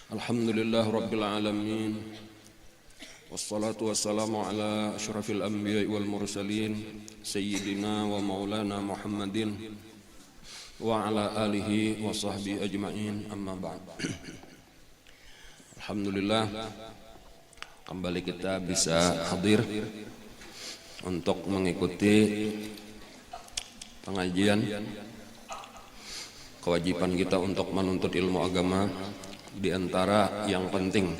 Alhamdulillah Rabbil Alamin. Wassalatu wassalamu ala ashrafil anbiya wal mursalin Sayyidina wa maulana Muhammadin wa ala alihi wa sahbihi ajma'in, amma ba'd. Alhamdulillah, kembali kita bisa hadir untuk mengikuti pengajian. Kewajiban kita untuk menuntut ilmu agama, di antara yang penting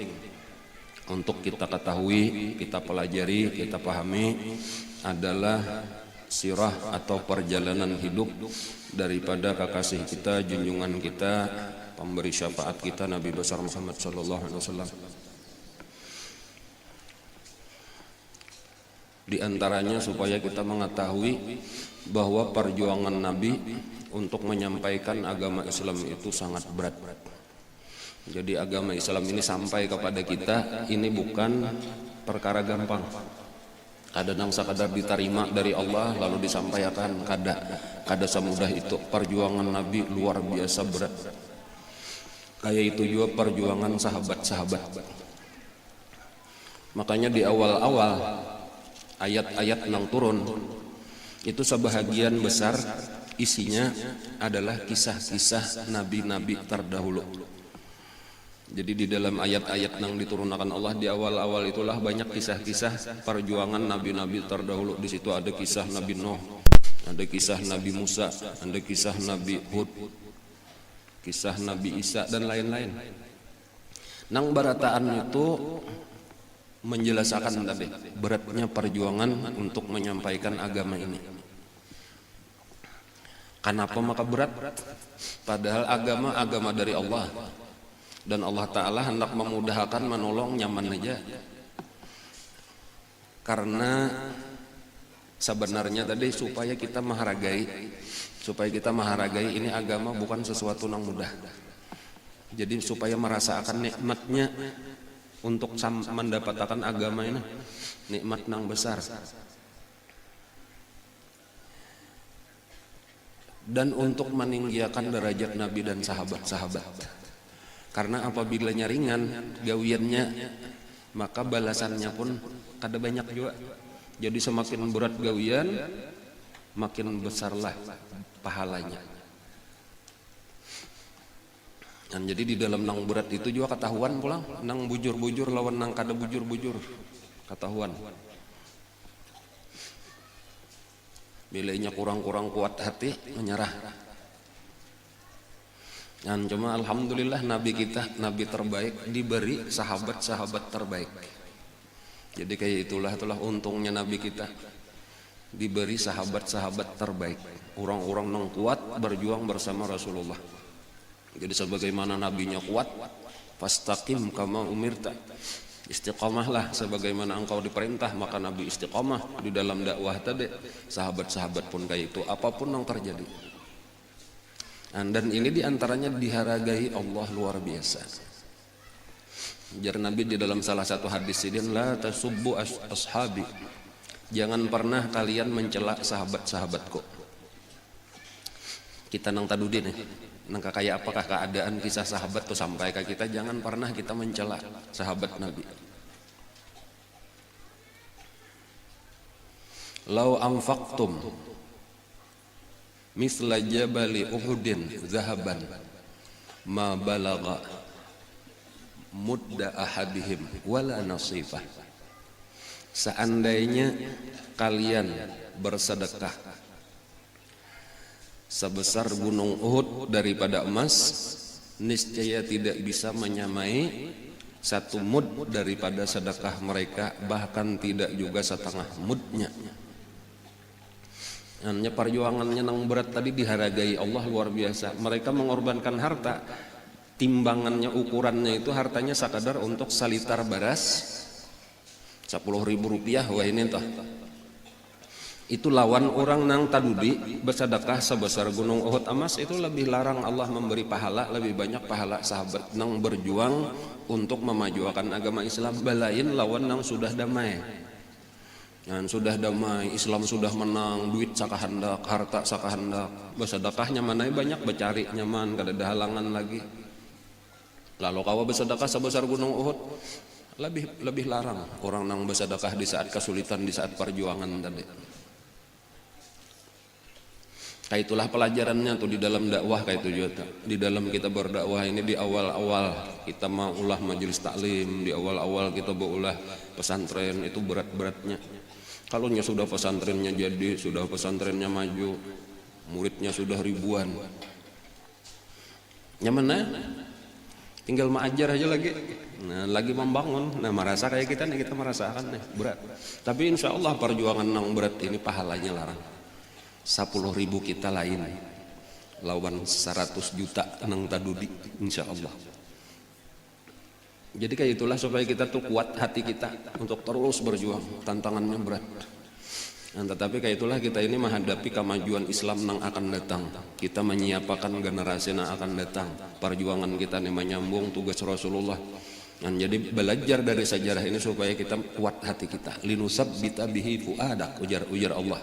untuk kita ketahui, kita pelajari, kita pahami adalah sirah atau perjalanan hidup daripada kekasih kita, junjungan kita, pemberi syafaat kita, Nabi besar Muhammad sallallahu alaihi wasallam. Di antaranya supaya kita mengetahui bahwa perjuangan Nabi untuk menyampaikan agama Islam itu sangat berat. Jadi agama Islam ini sampai kepada kita ini bukan perkara gampang. Kadang sekadar diterima dari Allah lalu disampaikan, kada semudah itu. Perjuangan Nabi luar biasa berat. Kayak itu juga perjuangan sahabat-sahabat. Makanya di awal-awal ayat-ayat yang turun itu sebahagian besar isinya adalah kisah-kisah nabi-nabi terdahulu. Jadi di dalam ayat-ayat yang diturunkan Allah di awal-awal itulah banyak kisah-kisah perjuangan nabi-nabi terdahulu. Di situ ada kisah Nabi Nuh, ada kisah Nabi Musa, ada kisah Nabi Hud, kisah Nabi Isa dan lain-lain. Nang barataan itu menjelaskan tadi beratnya perjuangan untuk menyampaikan agama ini. Kenapa maka berat? Padahal agama dari Allah, dan Allah Ta'ala hendak memudahkan, menolong, nyaman aja. Karena sebenarnya tadi supaya kita menghargai ini agama bukan sesuatu yang mudah. Jadi supaya merasakan nikmatnya untuk mendapatkan agama ini, nikmat yang besar. Dan untuk meninggikan derajat Nabi dan sahabat-sahabat. Karena apabila ringan gawiannya, maka balasannya pun kada banyak juga. Jadi semakin berat gawian, makin besarlah pahalanya. Dan jadi di dalam nang berat itu juga ketahuan pulang, nang bujur-bujur lawan nang kada bujur-bujur ketahuan. Bilanya kurang-kurang kuat hati, menyerah. Dan cuma alhamdulillah Nabi kita, Nabi terbaik, diberi sahabat-sahabat terbaik. Jadi kayak itulah untungnya Nabi kita, diberi sahabat-sahabat terbaik, orang-orang yang kuat berjuang bersama Rasulullah. Jadi sebagaimana nabinya kuat, fastaqim kama umirta, istiqamahlah sebagaimana engkau diperintah, maka Nabi istiqamah di dalam dakwah tadi. Sahabat-sahabat pun kayak itu, apapun yang terjadi. Dan ini diantaranya dihargai Allah luar biasa. Jar Nabi di dalam salah satu hadis ini, la tasubbu ashabi, jangan pernah kalian mencela sahabat-sahabatku. Kita nang tadudi nih, nang kayak apakah keadaan kisah sahabat tuh sampai ke kita, jangan pernah kita mencela sahabat Nabi. Lau anfaqtum misla jabali Uhudin zahaban ma balagha mudda ahadihim wala nasifah. Seandainya kalian bersedekah sebesar gunung Uhud daripada emas, niscaya tidak bisa menyamai satu mud daripada sedekah mereka, bahkan tidak juga setengah mudnya. Hanya perjuangannya yang berat tadi dihargai Allah luar biasa. Mereka mengorbankan harta, timbangannya, ukurannya itu hartanya sekadar untuk salitar beras 10.000 rupiah. Wah ini toh, itu lawan orang nang tadudi bersedekah sebesar gunung Uhud emas. Itu lebih larang Allah memberi pahala, lebih banyak pahala sahabat nang berjuang untuk memajukan agama Islam, balain lawan nang sudah damai. Dan sudah damai, Islam sudah menang, duit sakahandak, harta sakahandak, bersedekahnya mana banyak, becari nyaman, kada ada halangan lagi. Lalu kawa bersedekah sebesar gunung Uhud, lebih larang orang nang bersedekah di saat kesulitan, di saat perjuangan tadi. Kayak itulah pelajarannya tuh di dalam dakwah kayak itu juga. Di dalam kita berdakwah ini di awal-awal kita mau ulah majelis taklim, di awal-awal kita berulah pesantren itu berat-beratnya. Kalau sudah pesantrennya jadi, sudah pesantrennya maju, muridnya sudah ribuan, nyaman tinggal mengajar aja lagi. Nah, lagi membangun. Nah, merasa kayak kita nih, kita merasakan nih berat. Tapi insya Allah perjuangan nang berat ini pahalanya larang. 10.000 kita lain lawan 100 juta nang tadudi insya Allah. Jadi kayak itulah supaya kita tuh kuat hati kita untuk terus berjuang, tantangannya berat. Nah, tetapi kayak itulah kita ini menghadapi kemajuan Islam yang akan datang. Kita menyiapkan generasi yang akan datang. Perjuangan kita ini menyambung tugas Rasulullah. Nah, jadi belajar dari sejarah ini supaya kita kuat hati kita. Linusabbita bihi fuadak, ujar Allah.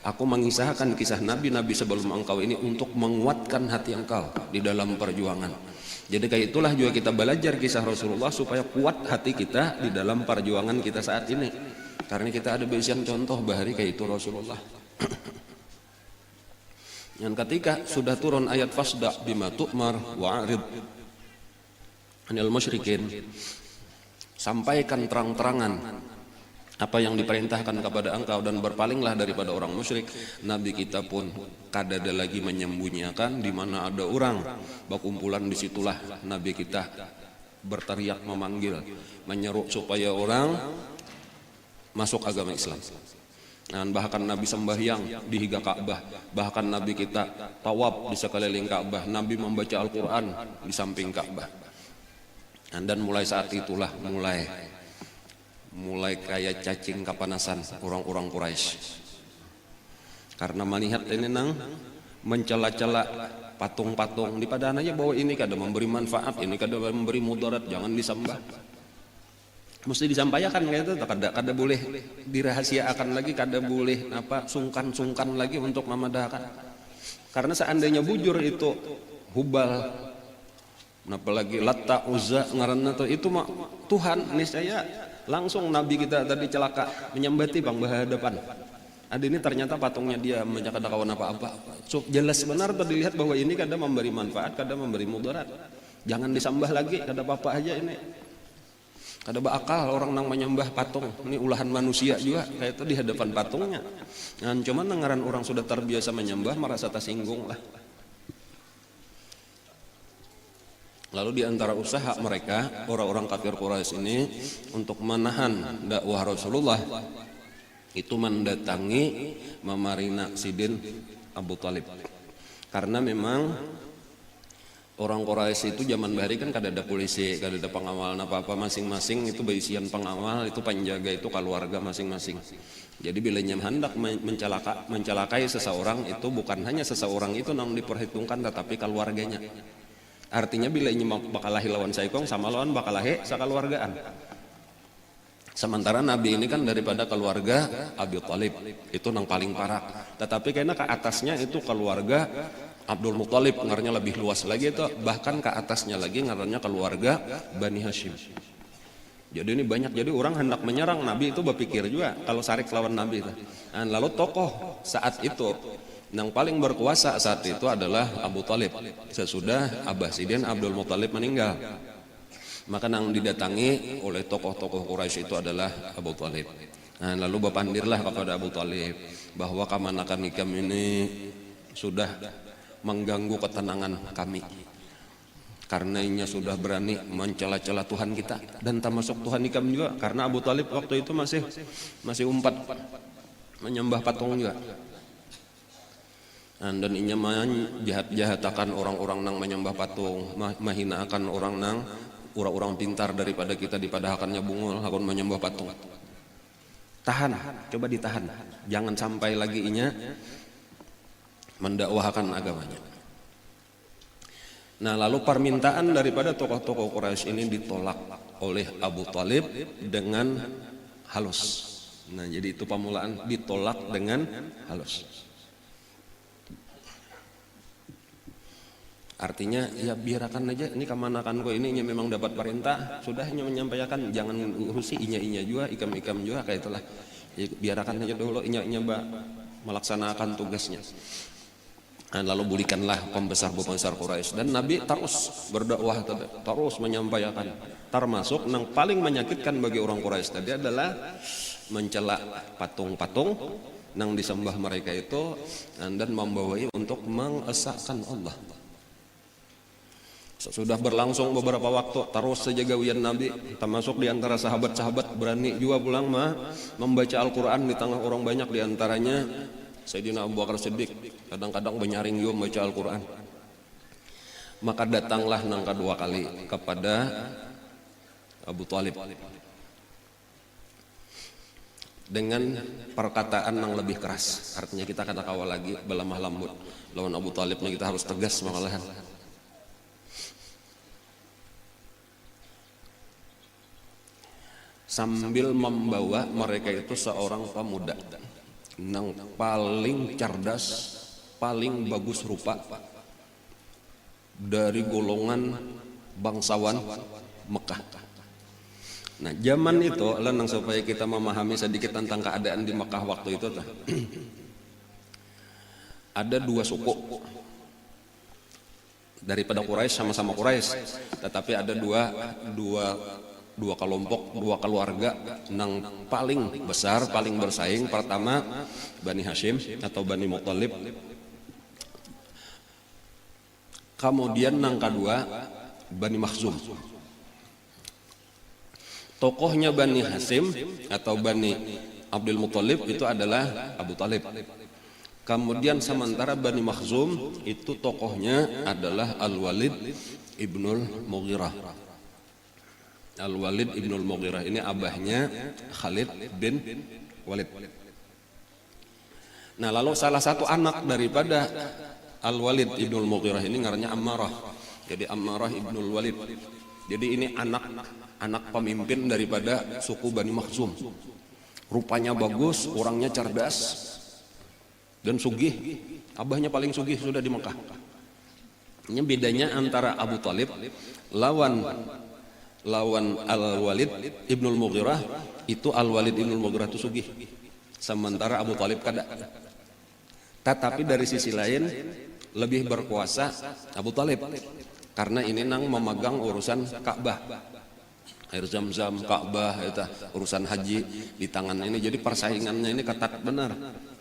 Aku mengisahkan kisah nabi-nabi sebelum engkau ini untuk menguatkan hati engkau di dalam perjuangan. Jadi kayak itulah juga kita belajar kisah Rasulullah supaya kuat hati kita di dalam perjuangan kita saat ini. Karena kita ada bisian contoh bahari kayak itu Rasulullah. Dan ketika sudah turun ayat fasda bima tu'mar wa'arid anil musyrikin, sampaikan terang-terangan apa yang diperintahkan kepada engkau dan berpalinglah daripada orang musyrik. Nabi kita pun kada ada lagi menyembunyikan di mana ada orang berkumpulan, disitulah Nabi kita berteriak, memanggil, menyeru supaya orang masuk agama Islam. Dan bahkan Nabi sembahyang di higa Ka'bah, bahkan Nabi kita tawaf di sekeliling Ka'bah, Nabi membaca Al-Quran di samping Ka'bah. Dan mulai saat itulah mulai kayak cacing kapanasan orang-orang Quraisy, karena melihat ini nang mencela-cela patung-patung di padananya bahwa ini kada memberi manfaat, ini kada memberi mudarat, jangan disembah. Mesti disampaikan kayak itu, kada boleh dirahasiakan lagi, kada boleh sungkan-sungkan lagi untuk memadahkan. Karena seandainya bujur itu Hubal, apalagi Latta, Uzza ngaranna itu mah Tuhan, niscaya langsung Nabi kita tadi celaka menyembati bang berhadapan. Ada ini ternyata patungnya dia menjaga kawan apa-apa. So, jelas benar tuh dilihat bahwa ini kada memberi manfaat, kada memberi mudarat. Jangan disembah lagi, kada apa-apa aja ini. Kada bakal orang nang menyembah patung. Ini ulahan manusia juga kayak itu di hadapan patungnya. Dan cuman ngaran orang sudah terbiasa menyembah merasa tersinggung lah. Lalu di antara usaha mereka, orang-orang kafir Quraisy ini untuk menahan dakwah Rasulullah itu mendatangi Mamarina Sidin Abu Talib. Karena memang orang Quraisy itu zaman bahari kan kada ada polisi, kada ada pengawal apa-apa, masing-masing itu berisian pengawal, itu penjaga, itu keluarga masing-masing. Jadi bila nyam hendak mencelakai seseorang itu bukan hanya seseorang itu yang diperhitungkan tetapi keluarganya. Artinya bila ini bakalahi lawan saikong sama lawan bakalahi sakaluargaan. Sementara Nabi ini kan daripada keluarga Abi Thalib itu nang paling parah. Tetapi karena ke atasnya itu keluarga Abdul Muthalib, ngaranya lebih luas lagi itu, bahkan ke atasnya lagi ngaranya keluarga Bani Hashim. Jadi ini banyak, jadi orang hendak menyerang Nabi itu berpikir juga kalau sarik lawan Nabi itu. Dan lalu tokoh saat itu yang paling berkuasa saat itu adalah Abu Thalib sesudah Abbasidin Abdul Muthalib meninggal. Maka yang didatangi oleh tokoh-tokoh Quraisy itu adalah Abu Thalib. Nah, lalu berpandirlah kepada Abu Thalib bahwa kamanakan ikam ini sudah mengganggu ketenangan kami. Karena inya sudah berani mencela-cela Tuhan kita dan termasuk Tuhan ikam juga. Karena Abu Thalib waktu itu masih umpat menyembah patung juga. Dan inya jahat-jahatakan orang-orang nang menyembah patung, mahinakan orang nang orang-orang pintar daripada kita dipadahakannya bungul hakun menyembah patung. Tahan, coba ditahan, jangan sampai lagi inya mendakwahkan agamanya. Nah, lalu permintaan daripada tokoh-tokoh Quraisy ini ditolak oleh Abu Thalib dengan halus. Nah, jadi itu pamulaan ditolak dengan halus. Artinya ya biarkan aja, ini kamanakanku ini memang dapat perintah, sudah hanya menyampaikan, jangan urusi inya juga, ikam juga kayak itulah. Ya, biarkan aja dulu inya melaksanakan tugasnya. Nah, lalu bulikanlah pembesar Quraisy, dan Nabi terus berdakwah, terus menyampaikan. Termasuk yang paling menyakitkan bagi orang Quraisy tadi adalah mencela patung-patung yang disembah mereka itu dan membawai untuk mengesahkan Allah. Sudah berlangsung beberapa waktu, terus saja gawian Nabi, termasuk di antara sahabat-sahabat berani juga pulang membaca Al-Quran di tengah orang banyak, di antaranya Sayyidina Abu Bakar Siddiq, kadang-kadang benyaring juga membaca Al-Quran. Maka datanglah nang kedua kali kepada Abu Thalib dengan perkataan yang lebih keras. Artinya kita kata kawal lagi belamah lembut lawan Abu Thalibnya, kita harus tegas malahan. Sambil membawa mereka itu seorang pemuda yang paling cerdas, paling bagus rupa dari golongan bangsawan Mekah. Nah, zaman itu lenang supaya kita memahami sedikit tentang keadaan di Mekah waktu itu ada dua suku daripada Quraisy, sama-sama Quraisy, tetapi ada dua kelompok, dua keluarga yang paling besar, paling bersaing. Pertama Bani Hashim atau Bani Muttalib, kemudian yang kedua Bani Makhzum. Tokohnya Bani Hashim atau Bani Abdul Muttalib itu adalah Abu Talib. Kemudian sementara Bani Makhzum itu tokohnya adalah Al-Walid ibnul Mughirah. Al-Walid ibnul Mughirah ini abahnya Khalid bin Walid. Nah, lalu salah satu anak daripada Al-Walid ibnul Mughirah ini ngarannya Ammarah. Jadi Ammarah ibnul Walid. Jadi ini anak pemimpin daripada suku Bani Makhzum. Rupanya bagus, orangnya cerdas dan sugih. Abahnya paling sugih sudah di Mekah. Ini bedanya antara Abu Thalib lawan Al-Walid ibnul Mughirah, itu Al-Walid ibnul Mughirah itu sugih, sementara Abu Thalib kada. Tetapi dari sisi lain lebih berkuasa Abu Thalib, karena ini nang memegang urusan Ka'bah, air Zam-Zam, Ka'bah, itu urusan haji di tangan ini. Jadi persaingannya ini ketat benar.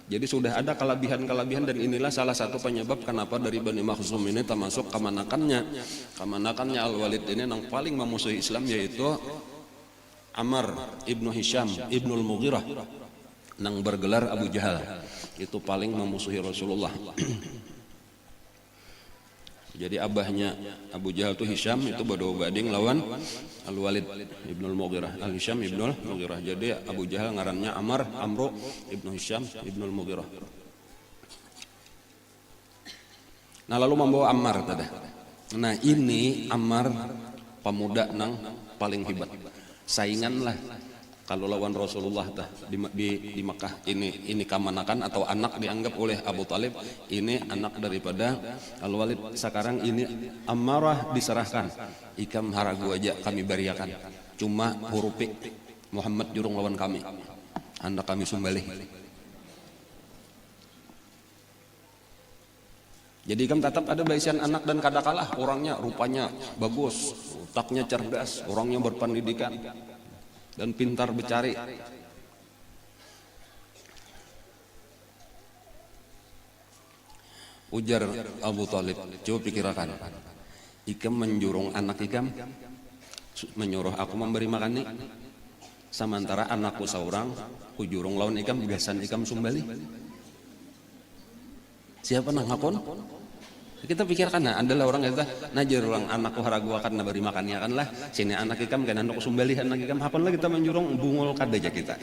Jadi sudah ada kelebihan-kelebihan, dan inilah salah satu penyebab kenapa dari Bani Makhzum ini termasuk kemanakannya Al-Walid ini yang paling memusuhi Islam, yaitu Ammar ibnu Hisham ibnul Mughirah yang bergelar Abu Jahal, itu paling memusuhi Rasulullah. Jadi abahnya Abu Jahal itu Hisham, itu bado bading lawan Al-Walid ibnul Mughirah, Al-Hisham ibnul Mughirah. Jadi Abu Jahal ngarannya Amru ibnu Hisham ibnul Mughirah. Nah, lalu membawa Ammar tadi. Nah, ini Ammar pemuda nang paling hebat. Saingan lah kalau lawan Rasulullah di Makkah. Ini kamanakan atau anak dianggap oleh Abu Thalib ini anak daripada Al-Walid. Sekarang ini Ammarah diserahkan, ikam haragu aja kami bariakan, cuma hurufik Muhammad jurung lawan kami, anda kami sumbalih. Jadi ikam tetap ada baisian anak, dan kadakalah orangnya rupanya bagus, otaknya cerdas, orangnya berpendidikan dan pintar bercari. Ujar Abu Thalib, coba pikirkan, ikam menjurung anak ikam, menyuruh aku memberi makan nih, sementara anakku seorang kujurung lawan ikam, biasan ikam sumbali. Siapa nang ngakon? Kita pikirkan, nah adalah orang kita najar orang anakku haragu akan beri makannya kan lah, sini anak ikam kan anak sumbali anak ikam, hakon lah kita menjurung bungul kadaja kita.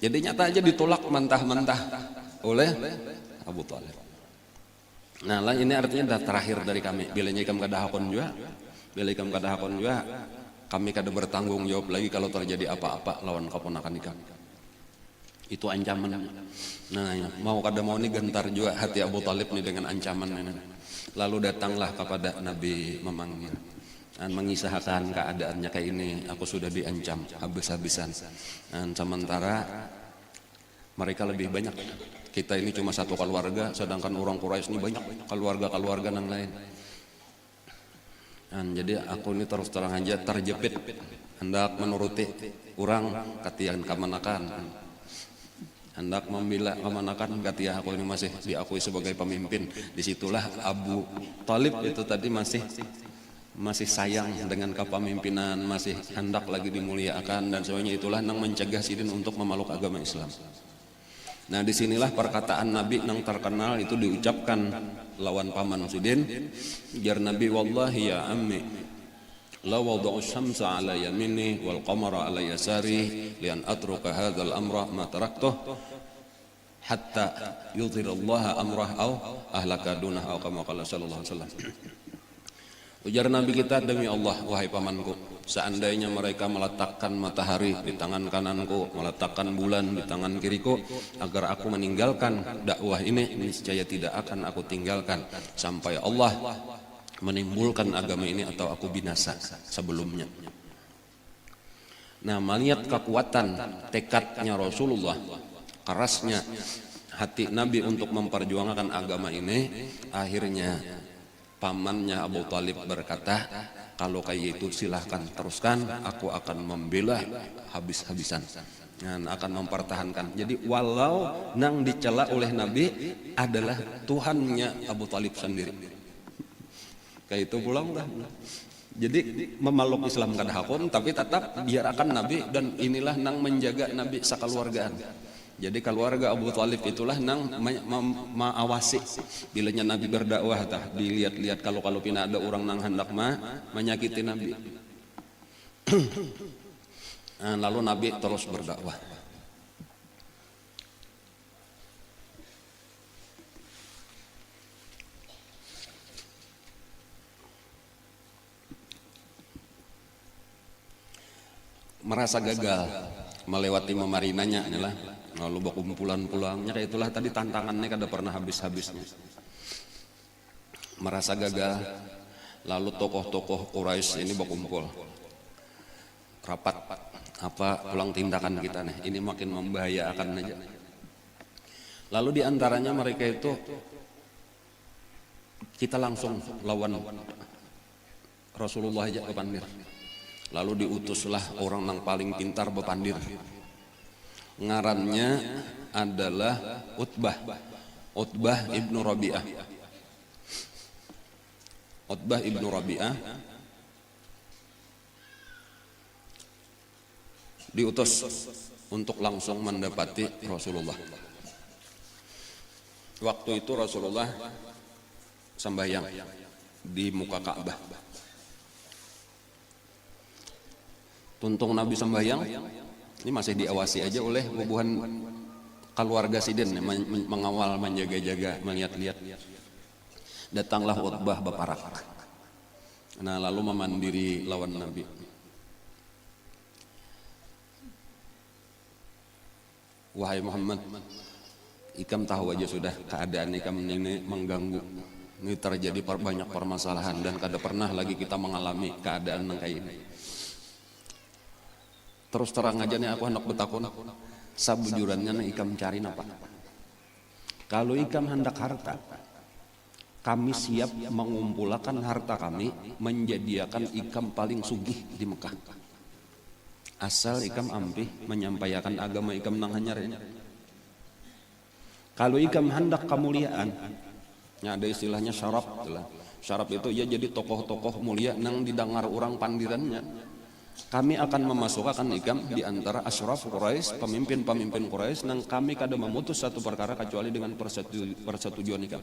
Jadi nyata aja ditolak mentah-mentah oleh Abu Thalib. Nah, lah ini artinya dah terakhir dari kami. Bila ikam kada hakon juga, kami kada bertanggung jawab lagi kalau terjadi apa-apa lawan keponakan ikam. Itu ancaman. Nah, mau kada mau nih gentar juga hati Abu Talib nih dengan ancaman ini. Lalu datanglah kepada Nabi memanggil dan mengisahkan keadaannya kayak ini, aku sudah diancam habis-habisan. Dan sementara mereka lebih banyak, kita ini cuma satu keluarga, sedangkan orang Quraisy ini banyak keluarga-keluarga yang lain. Dan jadi aku ini terus terang aja terjepit hendak menuruti orang katian kamanakan, hendak membela kamanakan katia aku ini masih diakui sebagai pemimpin. Disitulah Abu Talib itu tadi masih sayang dengan kepemimpinan, masih hendak lagi dimuliakan dan semuanya. Itulah yang mencegah Sidin untuk memeluk agama Islam. Nah, disinilah perkataan Nabi yang terkenal itu diucapkan lawan paman Sidin. Jar Nabi, wallahi ya ammi la wada'u syamsa ala yamini wal qamara ala yasari lian atruka hadzal amra ma taraktuh hatta yudhirallaha amrah au ahlaka dunah au kama qala sallallahu alaihi wasallam. Ujar Nabi kita, demi Allah wahai pamanku, seandainya mereka meletakkan matahari di tangan kananku, meletakkan bulan di tangan kiriku, agar aku meninggalkan dakwah ini, niscaya tidak akan aku tinggalkan sampai Allah menimbulkan agama ini atau aku binasa sebelumnya. Nah, melihat kekuatan tekadnya Rasulullah, kerasnya hati Nabi untuk memperjuangkan agama ini, akhirnya pamannya Abu Talib berkata, kalau kayak itu silahkan teruskan, aku akan membela habis-habisan dan akan mempertahankan. Jadi walau nang dicela oleh Nabi adalah Tuhannya Abu Talib sendiri, kayak itu pulang dah. Jadi memeluk Islam kada hakun, tapi tetap biarkan Nabi, dan inilah nang menjaga Nabi sakeluargaan. Jadi keluarga Abu Talib itulah nang mengawasi bilanya Nabi berdakwah tah, dilihat-lihat kalau pina ada orang nang hendak menyakiti Nabi. Lalu Nabi terus berdakwah. Merasa gagal melewati memarinanya inilah, lalu berkumpulan pulangnya, kayak itulah tadi tantangannya kada pernah habis-habisnya. Merasa gagal, lalu tokoh-tokoh Quraisy ini berkumpul rapat, apa pulang tindakan kita nih, ini makin membahayakan aja. Lalu diantaranya mereka itu, kita langsung lawan Rasulullah aja ke Pandir. Lalu diutuslah orang yang paling pintar bepandir. Ngarannya adalah Utbah ibnu Rabi'ah. Utbah ibnu Rabi'ah diutus untuk langsung mendapati Rasulullah. Waktu itu Rasulullah sembahyang di muka Ka'bah. Tuntung Nabi sembahyang, ini masih diawasi aja oleh bubuhan keluarga Sidin, mengawal, menjaga-jaga, melihat-lihat. Datanglah Utbah beparak. Nah, lalu memandiri lawan Nabi. Wahai Muhammad, ikam tahu aja sudah keadaan ikam ini mengganggu. Ini terjadi banyak permasalahan dan kada pernah lagi kita mengalami keadaan yang kayak ini. Terus terang aja nih aku hendak bertakun, sabujurannya nih ikam cari apa? Kalau ikam hendak harta, kami siap mengumpulkan harta kami, menjadikan ikam paling sugih di Mekah. Asal ikam ampih menyampaikan agama ikam nang hanyarnya. Kalau ikam hendak kemuliaan, ya ada istilahnya syaraf. Syaraf itu ya jadi tokoh-tokoh mulia nang didengar orang pandirannya. Kami akan memasukkan ikam di antara asyraf Quraisy, pemimpin-pemimpin Quraisy, nang kami kada memutus satu perkara kecuali dengan persetujuan ikam.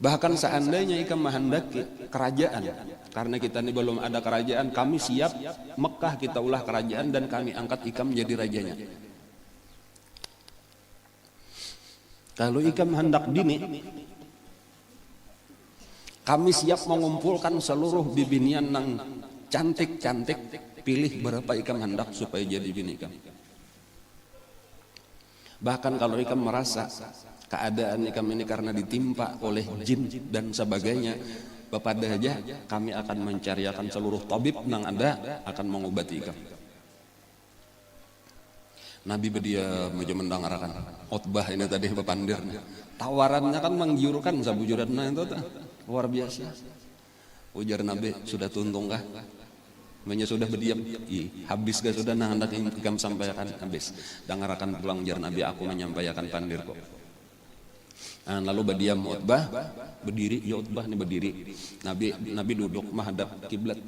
Bahkan seandainya ikam menghendaki kerajaan, karena kita ini belum ada kerajaan, kami siap Mekah kita ulah kerajaan dan kami angkat ikam jadi rajanya. Kalau ikam hendak dini, kami siap mengumpulkan seluruh bibinian nang cantik-cantik, pilih berapa ikam hendak supaya jadi bini ikam. Bahkan kalau ikam merasa keadaan ikam ini karena ditimpa oleh jin dan sebagainya, bapak aja kami akan mencariakan seluruh tabib nang ada akan mengobati ikam. Nabi berdiam aja mendengarkan khotbah ini tadi bepandir. Tawarannya kan menggiurkan sabujuranna itu luar biasa. Ujar Nabi, sudah tuntung kah? Menya sudah berdiam. Habis gak sudah nah hendak ikam sampaikan habis. Dengarkan pulang ujar Nabi, aku menyampaikan pandir kok. Nah, lalu berdiam khotbah, berdiri, ya khotbah nih berdiri. Nabi duduk menghadap kiblat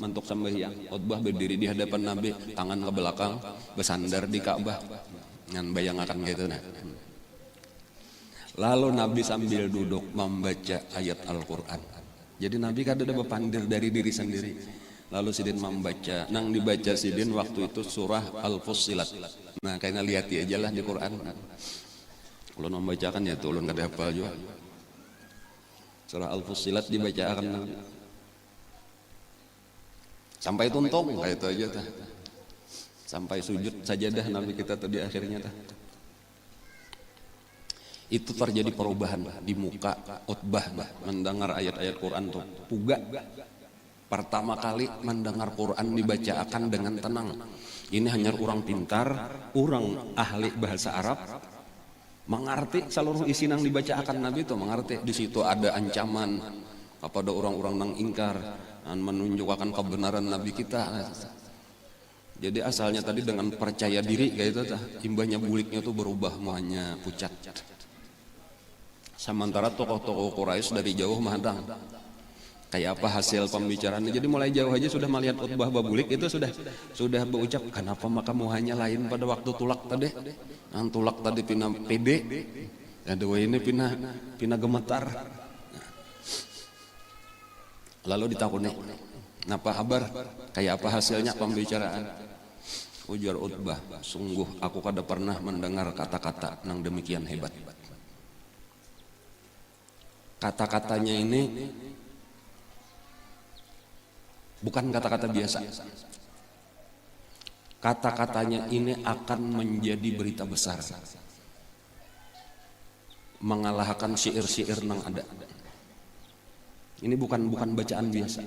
untuk sembahyang. Khotbah berdiri di hadapan Nabi, tangan ke belakang, bersandar di Ka'bah. Ngan bayangakan gitu nah. Lalu Nabi sambil duduk membaca ayat Al-Qur'an. Jadi Nabi kan ada bepandir dari diri sendiri. Lalu sidin membaca, nang dibaca sidin waktu itu surah Al-Fussilat. Nah, kayaknya lihat aja lah di Quran. Kalau membacakan ya tulun kada hafal juga. Surah Al-Fussilat dibacakan sampai tuntung kayak itu aja tah. Sampai sujud sajadah Nabi kita tadi akhirnya tah. Itu terjadi perubahan di muka khotbah mendengar ayat-ayat Quran tuh. Puga pertama kali mendengar Quran dibacakan dengan tenang. Ini hanya orang pintar, orang ahli bahasa Arab, mengerti seluruh isi yang dibacakan Nabi itu, mengerti di situ ada ancaman kepada orang-orang yang ingkar dan menunjukkan kebenaran Nabi kita. Jadi asalnya tadi dengan percaya diri kayak itu, imbahnya buliknya tuh berubah muanya pucat. Sementara tokoh-tokoh Quraisy dari jauh mandang kayak apa hasil pembicaraannya. Jadi mulai jauh aja sudah melihat khotbah babulik itu sudah berucap, kenapa maka muhanya lain pada waktu tulak tadi. Ang tulak tadi pina pede, ada ini pina gemetar. Lalu ditakuni, napa kabar? Kayak apa hasilnya pembicaraan? Ujar khotbah, sungguh aku kada pernah mendengar kata-kata nang demikian hebat. Kata-katanya ini bukan kata-kata biasa. Kata-katanya ini akan menjadi berita besar, mengalahkan syair-syair yang ada. Ini bukan bacaan biasa.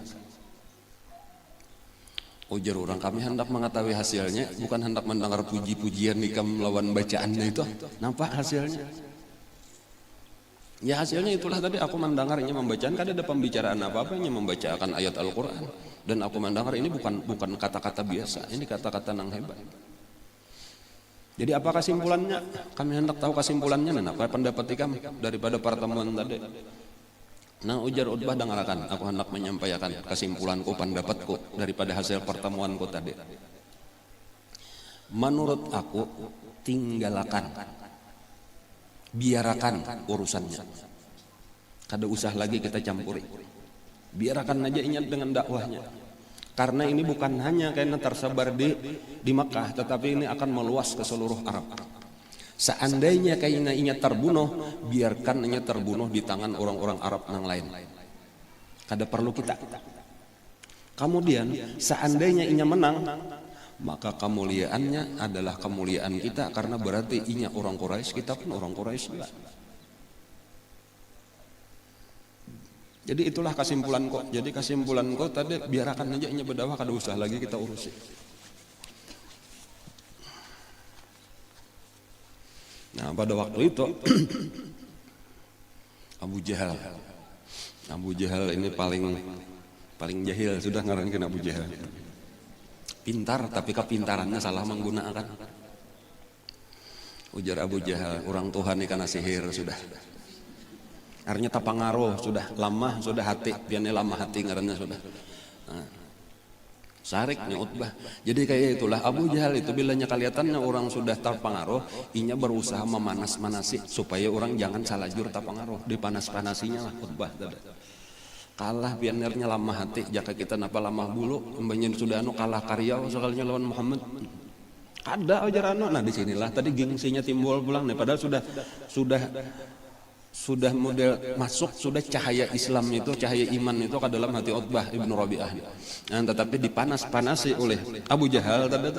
Ujar orang, kami hendak mengetahui hasilnya, bukan hendak mendengar puji-pujian nikam lawan bacaannya itu. Nampak hasilnya? Ya hasilnya itulah tadi aku mendengarnya membacakan, kan ada pembicaraan apa-apa yang membacakan ayat Al-Quran. Dan aku mendengar ini bukan kata-kata biasa, ini kata-kata yang hebat. Jadi apa kesimpulannya? Kami hendak tahu kesimpulannya dan apa pendapat ikam daripada pertemuan tadi. Nah ujar khotbah, dengarkan, aku hendak menyampaikan kesimpulanku, pendapatku daripada hasil pertemuanku tadi. Menurut aku, tinggalkan, biarkan urusannya. Kada usah lagi kita campuri. Biarkan aja ingat dengan dakwahnya. Karena ini bukan hanya karena tersebar di Makkah, tetapi ini akan meluas ke seluruh Arab. Seandainya kayaknya inya terbunuh, biarkan inya terbunuh di tangan orang-orang Arab yang lain. Kada perlu kita. Kemudian seandainya inya menang, maka kemuliaannya adalah kemuliaan kita, karena berarti inya orang Quraisy, kita pun orang Quraisy juga. Jadi itulah kesimpulanku. Jadi kesimpulanku tadi, biarkan aja inya berdakwah, kada usah lagi kita urusi. Nah pada waktu itu Abu Jahal ini paling jahil, sudah ngarankeun Abu Jahal. Pintar tapi kepintarannya salah menggunakan. Ujar Abu Jahal, orang Tuhan ini karena sihir sudah. Artinya tapangaruh sudah lama, sudah hati, piannya lama hati ngarannya sudah. Nah, sariknya khotbah. Jadi kayak itulah Abu Jahal itu, bilanya kelihatannya orang sudah terpengaruh, inya berusaha memanas-manasi supaya orang jangan salah jur terpengaruh, dipanas-panasinya lah khotbah tadi. Kalah pianernya lama hati, jaka kita napa lama bulu, embanyin sudah kalah karya sekalinya lawan Muhammad. Ada ajar nah disinilah tadi gengsinya timbul pulang nih, padahal sudah sudah model masuk, sudah cahaya Islam itu, cahaya iman itu ke dalam hati Utbah ibnu Rabi'ah. Nah, tetapi dipanas-panasi oleh Abu Jahal tadi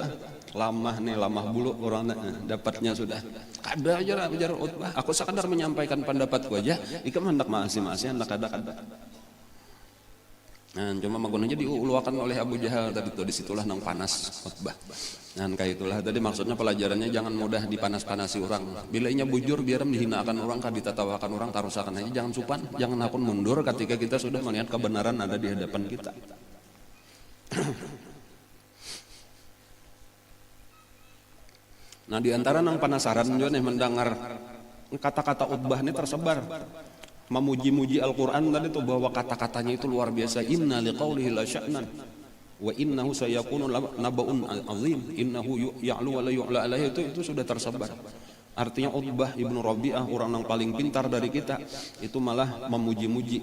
lamah bulu orang dapatnya sudah. Kada aja Utbah, aku sekadar menyampaikan pendapatku aja, ikam hendak masih hendak kada. Nah, cuma magun aja diuluakan oleh Abu Jahal tadi tuh, disitulah nang panas Utbah. Nah, kayak itulah tadi maksudnya pelajarannya jangan mudah dipanas-panasi orang. Bila inya bujur biar dihinakan orang, ditatawakan orang, tarusakan aja, jangan supan, jangan akun mundur ketika kita sudah melihat kebenaran ada di hadapan kita. Nah, diantara nang penasaran juga nih mendengar kata-kata Utbah ini tersebar. Memuji-muji Al-Quran tadi tuh bahwa kata-katanya itu luar biasa. Inna liqaulihi la sya'nan wa innahu sayakunu nabaun azim innahu ya'lu wa la yu'la alaihi, itu sudah tersebar. Artinya Utbah ibnu Rabi'ah, orang yang paling pintar dari kita, itu malah memuji-muji.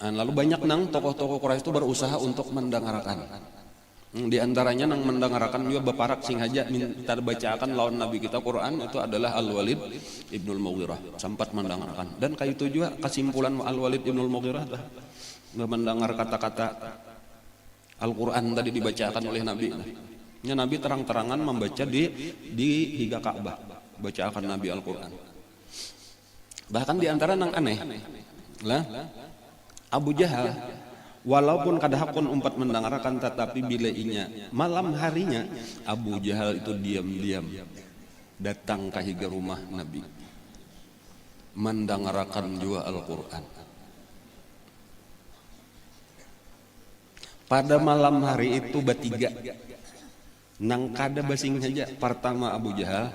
Lalu banyak nang tokoh-tokoh Quraisy itu berusaha untuk mendengarkan. Di antaranya nang mendengarkan juga beparak sing haja minta bacakan lawan Nabi kita Quran itu adalah Al-Walid ibnul Mughirah, sempat mendengarkan. Dan kayak itu juga kesimpulan Al-Walid ibnul Mughirah mendengar kata-kata Al-Quran tadi dibacakan oleh Nabi. Ya, Nabi terang-terangan membaca di higa Ka'bah, bacakan Nabi Al-Quran. Bahkan di antara nang aneh lah Abu Jahal, walaupun kadahapun umpat mendengarkan, tetapi bila inya malam harinya Abu Jahal itu diam-diam datang ke higa rumah Nabi mendengarkan juga Al-Quran. Pada malam hari itu bertiga nang kada basing saja. Pertama Abu Jahal,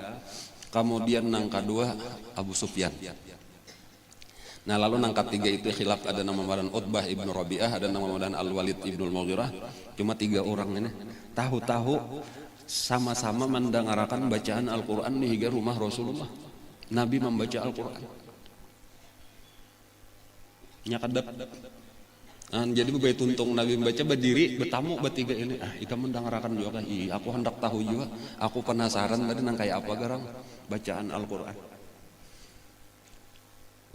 kemudian nang kedua Abu Sufyan. Nah, lalu nang ketiga itu khilaf, ada nama Madan Utbah ibnu Rabi'ah, ada nama Madan Al-Walid ibnu Mughirah. Cuma 3 orang ini tahu-tahu sama-sama mendengarkan bacaan Al-Quran di higa rumah Rasulullah. Nabi membaca Al-Quran. Nyakadap. Jadi begitu tuntung Nabi membaca, berdiri bertamu bertiga ini. Ika mendengarkan juga kan? Aku hendak tahu juga. Aku penasaran tadi nang kayak apa garang bacaan Al-Quran.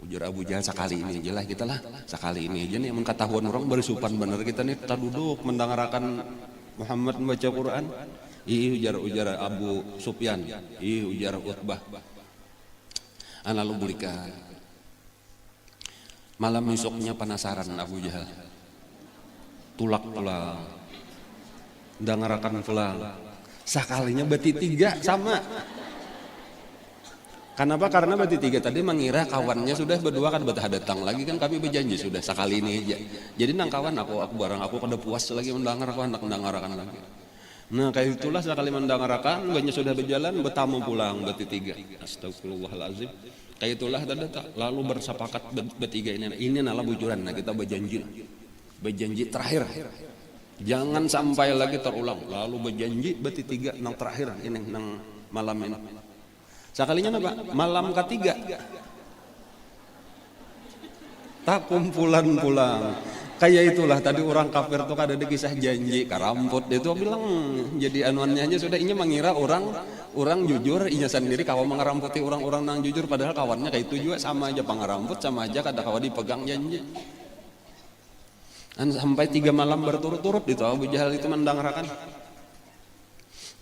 Ujar Abu Jahal, sekali ini aja lah kita lah, sekali ini aja nih yang ketahuan orang bersupan bener kita nih, kita duduk mendengarkan Muhammad membaca Quran. Ujar Abu Sufyan, ujar Utbah. Lalu belikan malam esoknya penasaran Abu Jahal, tulak pulang mendengarkan pulang, sekalinya berarti 3 sama. Kenapa? Karena berarti 3 tadi mengira kawannya sudah berdua kan betah datang lagi kan, kami berjanji sudah sekali ini aja. Jadi nang kawan aku barang aku kada puas lagi mendengar, aku hendak mendengarkan lagi. Nah, kayak itulah sekali mendengarkan banyak sudah berjalan, bertamu pulang berarti 3. Astagfirullahalazim. Kayak itulah tadi lalu bersepakat bertiga ini adalah bujuran. Nah, kita berjanji terakhir. Jangan sampai lagi terulang. Lalu berjanji berarti 3 nang terakhir ini nang malam ini. Sekalinya apa? Malam ketiga tak kumpulan pulang. Kayak itulah tadi orang kafir tuh ada di kisah janji karamput, dia tuh bilang jadi anuannya aja sudah, inya mengira orang jujur, inya sendiri kawan mengeramputi orang-orang yang jujur, padahal kawannya kayak itu juga sama aja pengeramput, sama aja kada kawan dipegang janji. Dan sampai 3 malam berturut-turut itu Abu Jahal itu mendengarkan.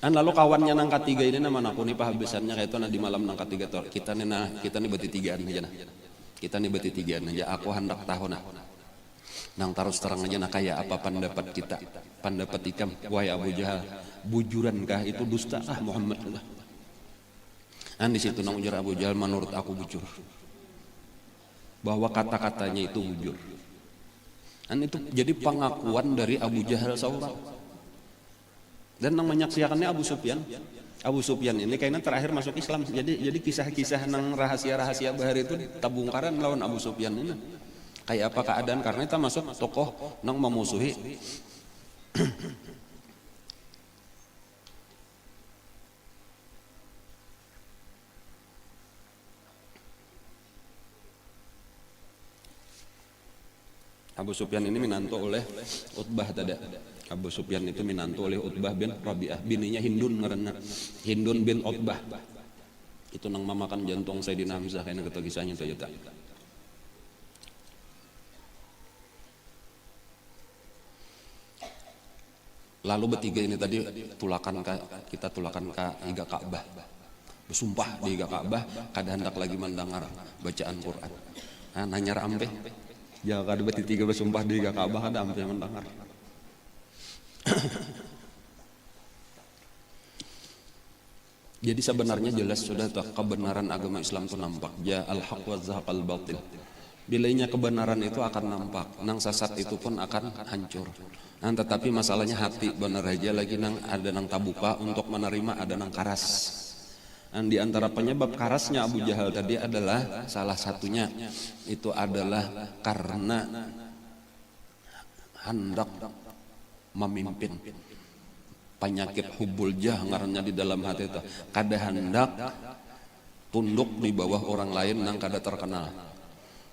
Dan lalu kawannya nang ketiga ini nama aku nih pahabisannya kayak itu di malam nang ketiga tuh kita nih berarti 3an aja nah. Kita nih berarti 3an aja, aku hendak tahu nah. Nang terus terang aja nah kayak apa pendapat kita, pendapat ikam wahai Abu Jahal, bujuran itu dusta Muhammad lah. Dan di situ nang ujar Abu Jahal, menurut aku bujur, bahwa kata-katanya itu bujur. Dan itu jadi pengakuan dari Abu Jahal seorang. Dan nang menyaksikannya Abu Sufyan. Abu Sufyan ini kayaknya terakhir masuk Islam. Jadi kisah-kisah nang rahasia-rahasia bahar itu tabungkaran lawan Abu Sufyan ini. Kayak apa keadaan, karena kita masuk tokoh nang memusuhi Abu Sufyan ini minanto oleh Utbah tadi. Abu Sufyan itu minantu oleh Utbah bin Rabi'ah, bininya Hindun ngaranna, Hindun bin Utbah. Itu nang mamakan jantung Sayyidina Hamzah kayaknya kata kisahnya itu ya. Lalu bertiga ini tadi kita tulakan ke Iga Ka'bah. Bersumpah di Iga Ka'bah kada hendak lagi mendengar bacaan Quran. Nah, nanya ampe. Ya kada bertiga bersumpah di Iga Ka'bah kada ampe mendengar. Jadi sebenarnya jelas sudah kebenaran agama Islam itu nampak. Ya al-haq wa zahaqal batil. Bilainya kebenaran itu akan nampak, nang sesat itu pun akan hancur. Nah, tetapi masalahnya hati benar aja lagi nang ada nang tabuka untuk menerima, ada nang karas. Dan di antara penyebab karasnya Abu Jahal tadi adalah salah satunya itu adalah karena hendak memimpin. Penyakit hubul jah ngarannya di dalam hati itu, kada hendak tunduk di bawah orang lain nang kada terkenal.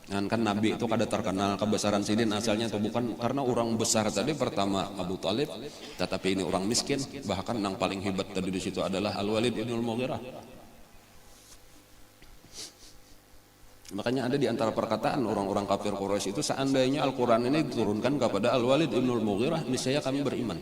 Kan Nabi itu kada terkenal, kebesaran sidin asalnya itu bukan karena orang besar tadi pertama Abu Talib, tetapi ini orang miskin. Bahkan yang paling hebat tadi di situ adalah Al-Walid ibnul Mughirah. Makanya ada di antara perkataan orang-orang kafir Quraisy itu, seandainya Al-Quran ini diturunkan kepada Al-Walid ibnul Mughirah, niscaya kami beriman.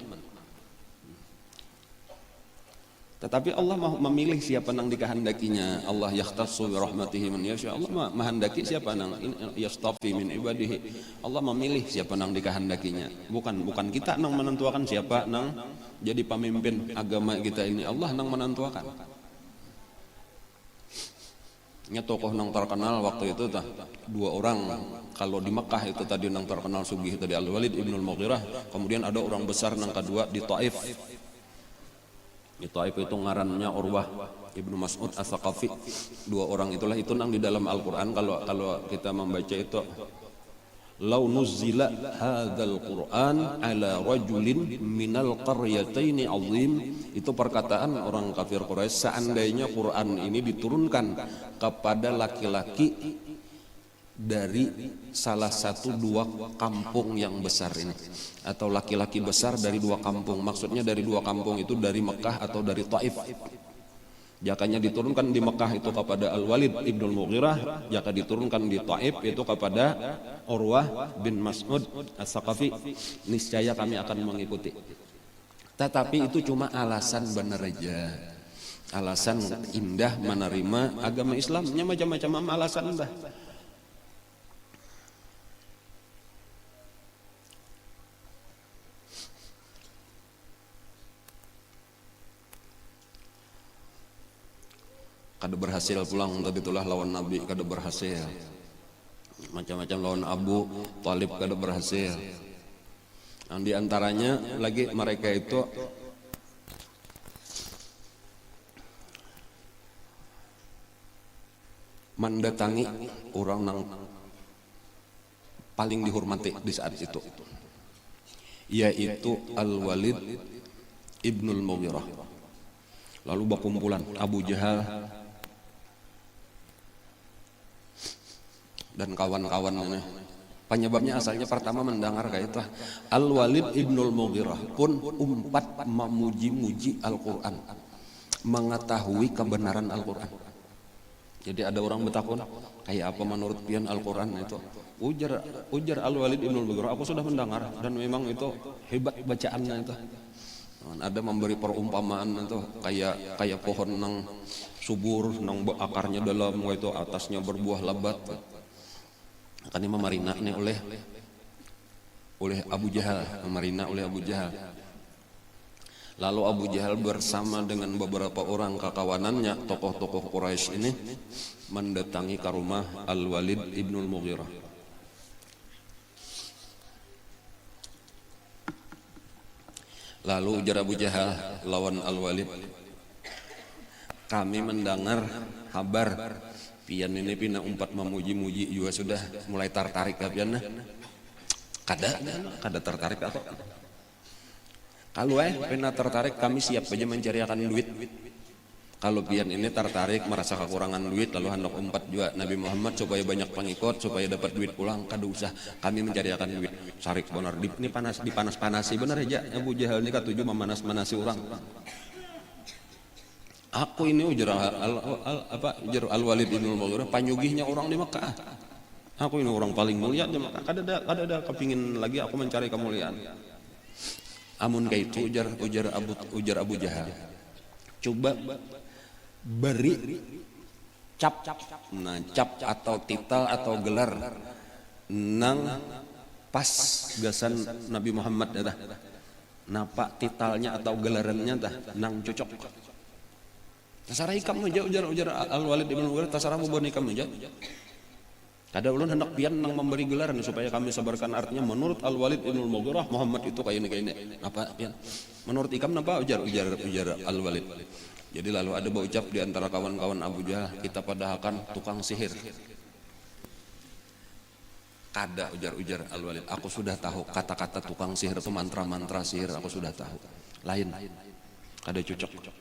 Tetapi Allah memilih siapa nang dikehendakinya. Allah yakhtassu bi rahmatihi man yasha. Allah menghendaki siapa nang yastafi min ibadihi. Allah memilih siapa nang dikehendakinya. Bukan kita nang menentukan siapa nang jadi pemimpin agama kita ini. Allah nang menentukan. Nya tokoh nang terkenal waktu itu dua orang. Kalau di Mekah itu tadi nang terkenal sugih tadi Al-Walid ibnul Mughirah. Kemudian ada orang besar nang kedua di Taif. Di Taif itu ngarannya Urwah ibnu Mas'ud As-Saqafi. Dua orang itulah itu nang di dalam Al-Quran kalau kita membaca itu, lau nuzzila hadzal Qur'an ala rajulin minal qaryataini azim. Itu perkataan orang kafir Quraisy, seandainya Quran ini diturunkan kepada laki-laki dari salah satu dua kampung yang besar ini, atau laki-laki besar dari dua kampung. Maksudnya dari dua kampung itu dari Mekah atau dari Taif. Jakanya diturunkan di Mekah itu kepada Al-Walid ibnul Mughirah, jaka diturunkan di Taif itu kepada Urwah bin Mas'ud As-Saqafi, niscaya kami akan mengikuti. Tetapi itu cuma alasan benar aja, alasan indah menerima agama Islamnya, macam-macam alasan dah. Kada berhasil pulang tadi itulah lawan Nabi, kada berhasil. Macam-macam lawan Abu Talib kada berhasil. Nah, di antaranya lagi mereka itu mendatangi orang yang paling dihormati di saat itu, yaitu Al-Walid ibnul Mughirah. Lalu berkumpulan Abu Jahal dan kawan-kawannya. Penyebabnya asalnya pertama mendengar kayak itu, Al-Walid ibnul Mughirah pun umpat memuji-muji Al-Quran, mengetahui kebenaran Al-Quran. Jadi ada orang bertakun, kayak apa menurut pian Al-Quran itu? Ujar Al-Walid ibnul Mughirah, aku sudah mendengar dan memang itu hebat bacaannya itu. Ada memberi perumpamaan itu kayak pohon nang subur, nang akarnya dalam, itu atasnya berbuah lebat. Akan ini memarina nih oleh Abu Jahal, memarina oleh Abu Jahal. Lalu Abu Jahal bersama dengan beberapa orang kekawanannya, tokoh-tokoh Quraisy ini mendatangi ke rumah Al-Walid ibnul Mughirah. Lalu ujar Abu Jahal lawan Al-Walid, kami mendengar kabar pian ini pina umpat memuji-muji juga sudah mulai tertarik ya pian. Kada tertarik atau kalau pina tertarik, kami siap aja mencarikan duit. Kalau pian ini tertarik merasa kekurangan duit lalu hendak umpat juga Nabi Muhammad supaya banyak pengikut supaya dapat duit pulang, kada usah kami mencariakan duit. Sarik benar ini panas dipanas-panasi benar aja Abu Jahal ini katuju memanas-manasi orang. Aku ini ujar Al-Walid bin Al-Mughirah panyugihnya orang di Mekah. Aku ini orang paling mulia di Mekah. Kada ada kepingin lagi aku mencari kemuliaan. Amun kayak itu ujar Abu Jahal. Coba beri cap, nah cap atau titel atau gelar nang pas gasan Nabi Muhammad dah. Napa titelnya atau gelarannya dah nang cocok. Tasara ikam aja ujar Al-Walid bin Mughirah tasara mau ikam aja. Kada ulun hendak pian nang memberi gelaran supaya kami sebarkan artinya menurut Al-Walid bin Mughirah Muhammad itu kayak ini. Apa pian? Menurut ikam napa ujar Al-Walid. Jadi lalu ada berucap di antara kawan-kawan Abu Jahal, kita padahalkan tukang sihir. Kada ujar Al-Walid, aku sudah tahu kata-kata tukang sihir itu mantra-mantra sihir, aku sudah tahu. Lain, kada cocok.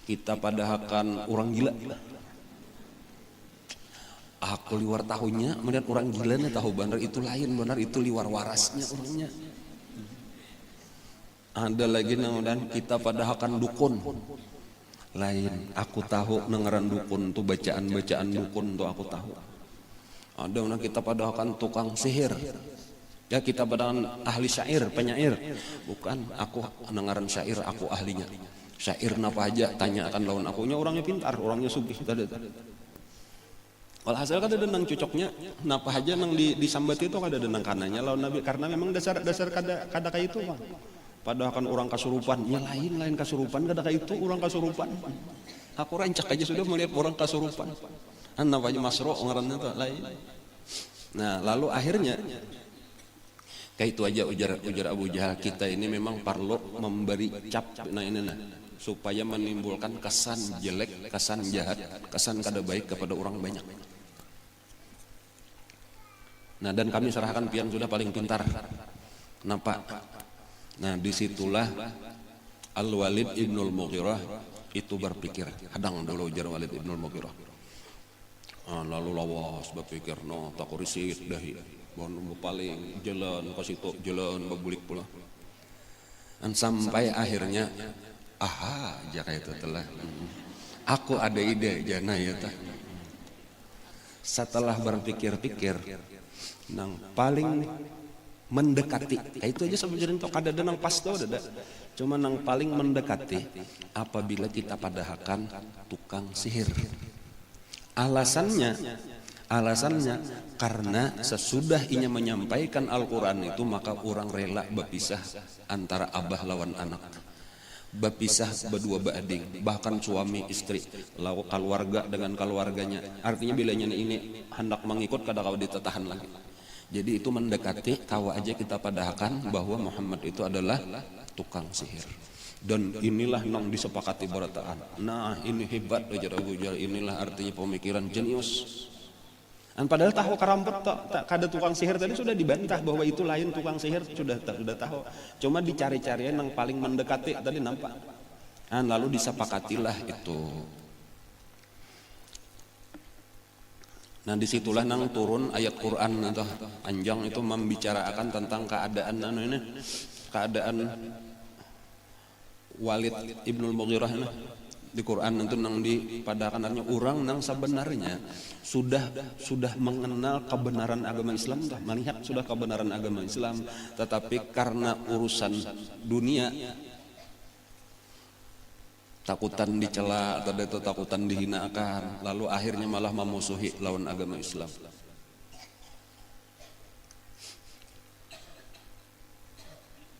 Kita padahalkan orang gila. Aku liwar tahunya, kemudian orang gilanya tahu benar itu lain, benar itu liwar warasnya orangnya. Ada lagi dan kita padahalkan dukun. Lain, aku tahu nengeran dukun tuh bacaan dukun tuh aku tahu. Ada orang kita padahalkan tukang sihir. Ya kita padahalkan ahli syair, penyair. Bukan, aku nengeran syair, aku ahlinya. Syair napa aja tanya akan lawan akunya orangnya pintar, orangnya sugih tadi. Walhasil kada denang cocoknya, napa aja nang disambat itu kada denang kananya lawan Nabi karena memang dasar kada kayak itu Bang. Padahal kan orang kasurupan, ya lain kasurupan, kada kayak itu orang kasurupan. Aku rancak aja sudah melihat orang kasurupan. Napa aja Masro ngarannya tuh lain. Nah lalu akhirnya kayak itu aja ujar Abu Jahal kita ini memang perlu memberi cap supaya menimbulkan kesan jelek, kesan jahat, kesan kada baik kepada orang banyak. Nah dan kami serahkan pian sudah paling pintar. Kenapa? Nah disitulah Al-Walid bin Al-Mughirah itu berpikir, hadang dulu ujar Walid bin Al-Mughirah. Lalu lawas berpikir, no tak kurisit dahi, bon paling jalan ke situ jalan bebulik pula. Dan sampai akhirnya, aha, jaka itu telah. Aku ada ide jana ya tah. Setelah berpikir-pikir, nang paling mendekati, itu aja sebenarnya untuk kada nang pas tuh ada. Cuma nang paling mendekati apabila kita padahakan tukang sihir. Alasannya karena sesudah inya menyampaikan Al-Quran itu maka orang rela berpisah antara abah lawan anak, berpisah berdua beading, bahkan suami istri, lalu keluarga dengan keluarganya. Artinya bilanya ini hendak mengikut kada kau ditetahan lagi. Jadi itu mendekati kau aja kita padahakan bahwa Muhammad itu adalah tukang sihir. Dan inilah nang disepakati berataan. Nah ini hebat aja Abu Jahal, inilah artinya pemikiran jenius. Dan padahal tahu karampet tak kada tukang sihir tadi sudah dibantah bahwa itu lain tukang sihir sudah tahu. Cuma dicari-cari yang paling mendekati tadi nampak. Dan lalu disepakatilah itu. Nah disitulah nang turun ayat Quran atau panjang itu membicarakan tentang keadaan Walid ibnul Mughirah di Quran itu nang dipadakan artinya orang nang sebenarnya sudah mengenal kebenaran agama Islam, melihat sudah kebenaran agama Islam, tetapi karena urusan dunia takutan dicela atau itu takutan dihinakan, lalu akhirnya malah memusuhi lawan agama Islam.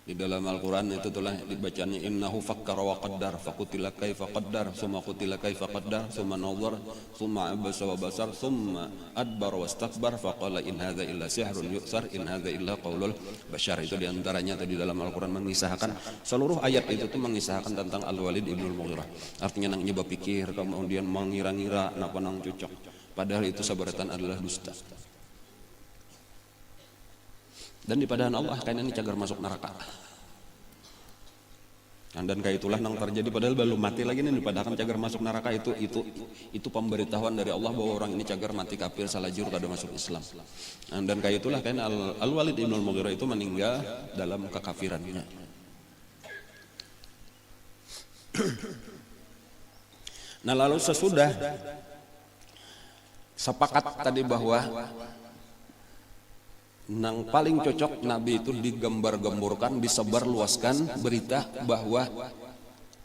Di dalam Al-Quran itu telah dibacanya innahu fakkara wa qaddar faqutila kaifa qaddar summa qutila kaifa qaddar summa nadhar summa abasa wa basar summa adbar wastakbar faqala in hadza illa sihrun yu'sar in hadza illa qaulul bashar. Itu diantaranya tadi dalam Al-Quran mengisahkan seluruh ayat itu tuh mengisahkan tentang Al-Walid ibnul Mughirah. Artinya nang nyoba pikir kemudian mengira-ngira napa nang cocok, padahal itu sabaratan adalah dusta. Dan di padahan Allah kayaknya ini cagar masuk neraka. Nah, dan kayak itulah yang terjadi padahal belum mati lagi nih dipadahkan cagar masuk neraka. Itu pemberitahuan dari Allah bahwa orang ini cagar mati kafir salajur kada masuk Islam. Nah, dan kayak itulah kan Al-Walid Ibnul Mughirah itu meninggal dalam kekafirannya. Nah, lalu sesudah sepakat tadi bahwa yang paling cocok Nabi itu digambar-gemburkan, disebarluaskan berita bahwa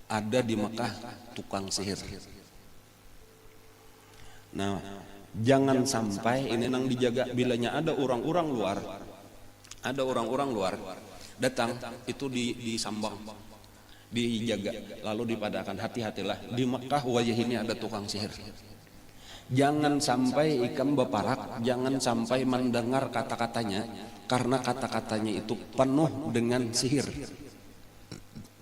ada di Mekah tukang sihir. Nah, jangan sampai ini nang dijaga bilanya ada orang-orang luar datang itu disambang, dijaga, lalu dipadakan hati-hatilah di Mekah wajah ini ada tukang sihir. Jangan sampai ikam beparak, jangan sampai mendengar kata-katanya, karena kata-katanya itu penuh dengan sihir.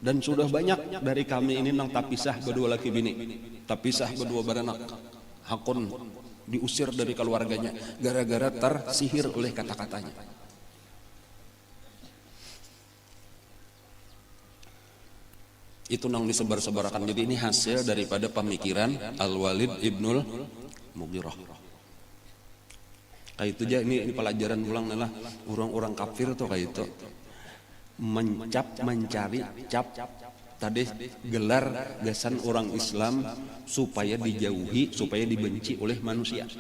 Dan sudah banyak dari kami ini nang tapisah berdua laki bini, tapisah berdua beranak, hakun diusir dari keluarganya gara-gara tersihir oleh kata-katanya. Itu nang disebar-sebarkan. Jadi ini hasil daripada pemikiran Al-Walid Ibnul Mughirah. Kayak itu aja ini pelajaran ulang adalah orang-orang kafir tuh kayak itu mencari cap tadi gelar gasan orang Islam supaya dijauhi, supaya dibenci oleh manusia.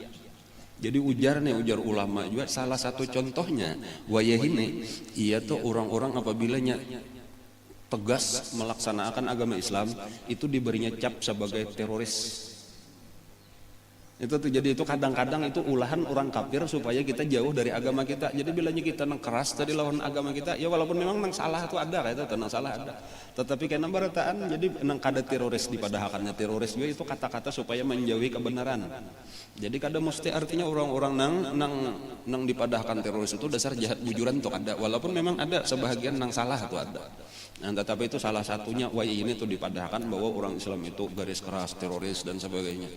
Jadi ujar ulama juga salah satu contohnya wayah ini ia tuh orang-orang apabila tegas melaksanakan agama Islam itu diberinya cap sebagai teroris. Itu tuh, jadi itu kadang-kadang itu ulahan orang kafir supaya kita jauh dari agama kita. Jadi bilanya kita nang keras tadi lawan agama kita, ya walaupun memang nang salah itu ada kayak itu, nang salah ada. Tetapi karena berataan jadi nang kada teroris dipadahakannya teroris juga itu kata-kata supaya menjauhi kebenaran. Jadi kada mesti artinya orang-orang nang dipadahkan teroris itu dasar jahat bujuran tuh ada, walaupun memang ada sebahagian nang salah itu ada. Nah, tetapi itu salah satunya wai ini tuh dipadahkan bahwa orang Islam itu garis keras, teroris dan sebagainya.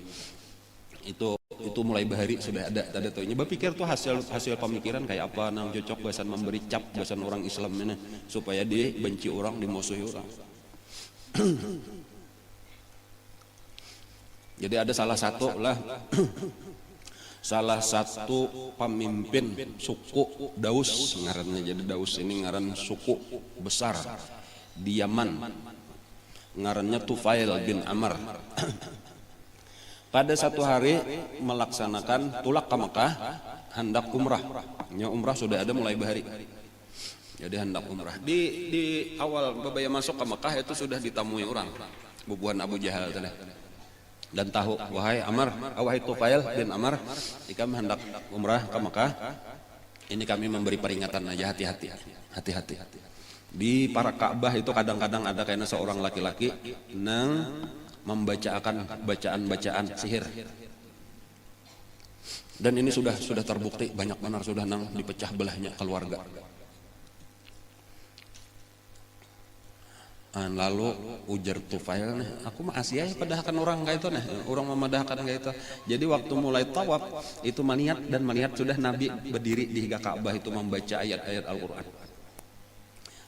Itu mulai bahari sudah ada tadi tuh. Nyoba pikir tuh hasil pemikiran kayak apa nang cocok bahasan memberi cap bahasan orang Islam ini supaya dibenci orang, dimusuhi orang. Jadi ada salah satu pemimpin suku Daus ngarannya. Jadi Daus ini ngaran suku besar di Yaman, ngarannya Tufail bin Amr. Pada satu hari melaksanakan tulak ke Mekah, hendak umrah. Ya, umrah sudah ada mulai bahari. Jadi hendak umrah. Di awal babaya masuk ke Mekah itu sudah ditamui orang, bubuhan Abu Jahal tadi. Dan tahu, wahai Amr, wahai Tufail bin Amr, ikam hendak umrah ke Mekah. Ini kami memberi peringatan aja, hati-hati. Di para Ka'bah itu kadang-kadang ada kayaknya seorang laki-laki nang membacakan bacaan-bacaan sihir. Dan ini sudah terbukti banyak benar sudah nang dipecah belahnya keluarga. Lalu ujar Tufail nih, aku mah asyah padahkan orang kayak itu nih, orang memadahkan kayak itu. Jadi waktu mulai tawaf itu melihat sudah Nabi berdiri di higa Ka'bah itu membaca ayat-ayat Al-Qur'an.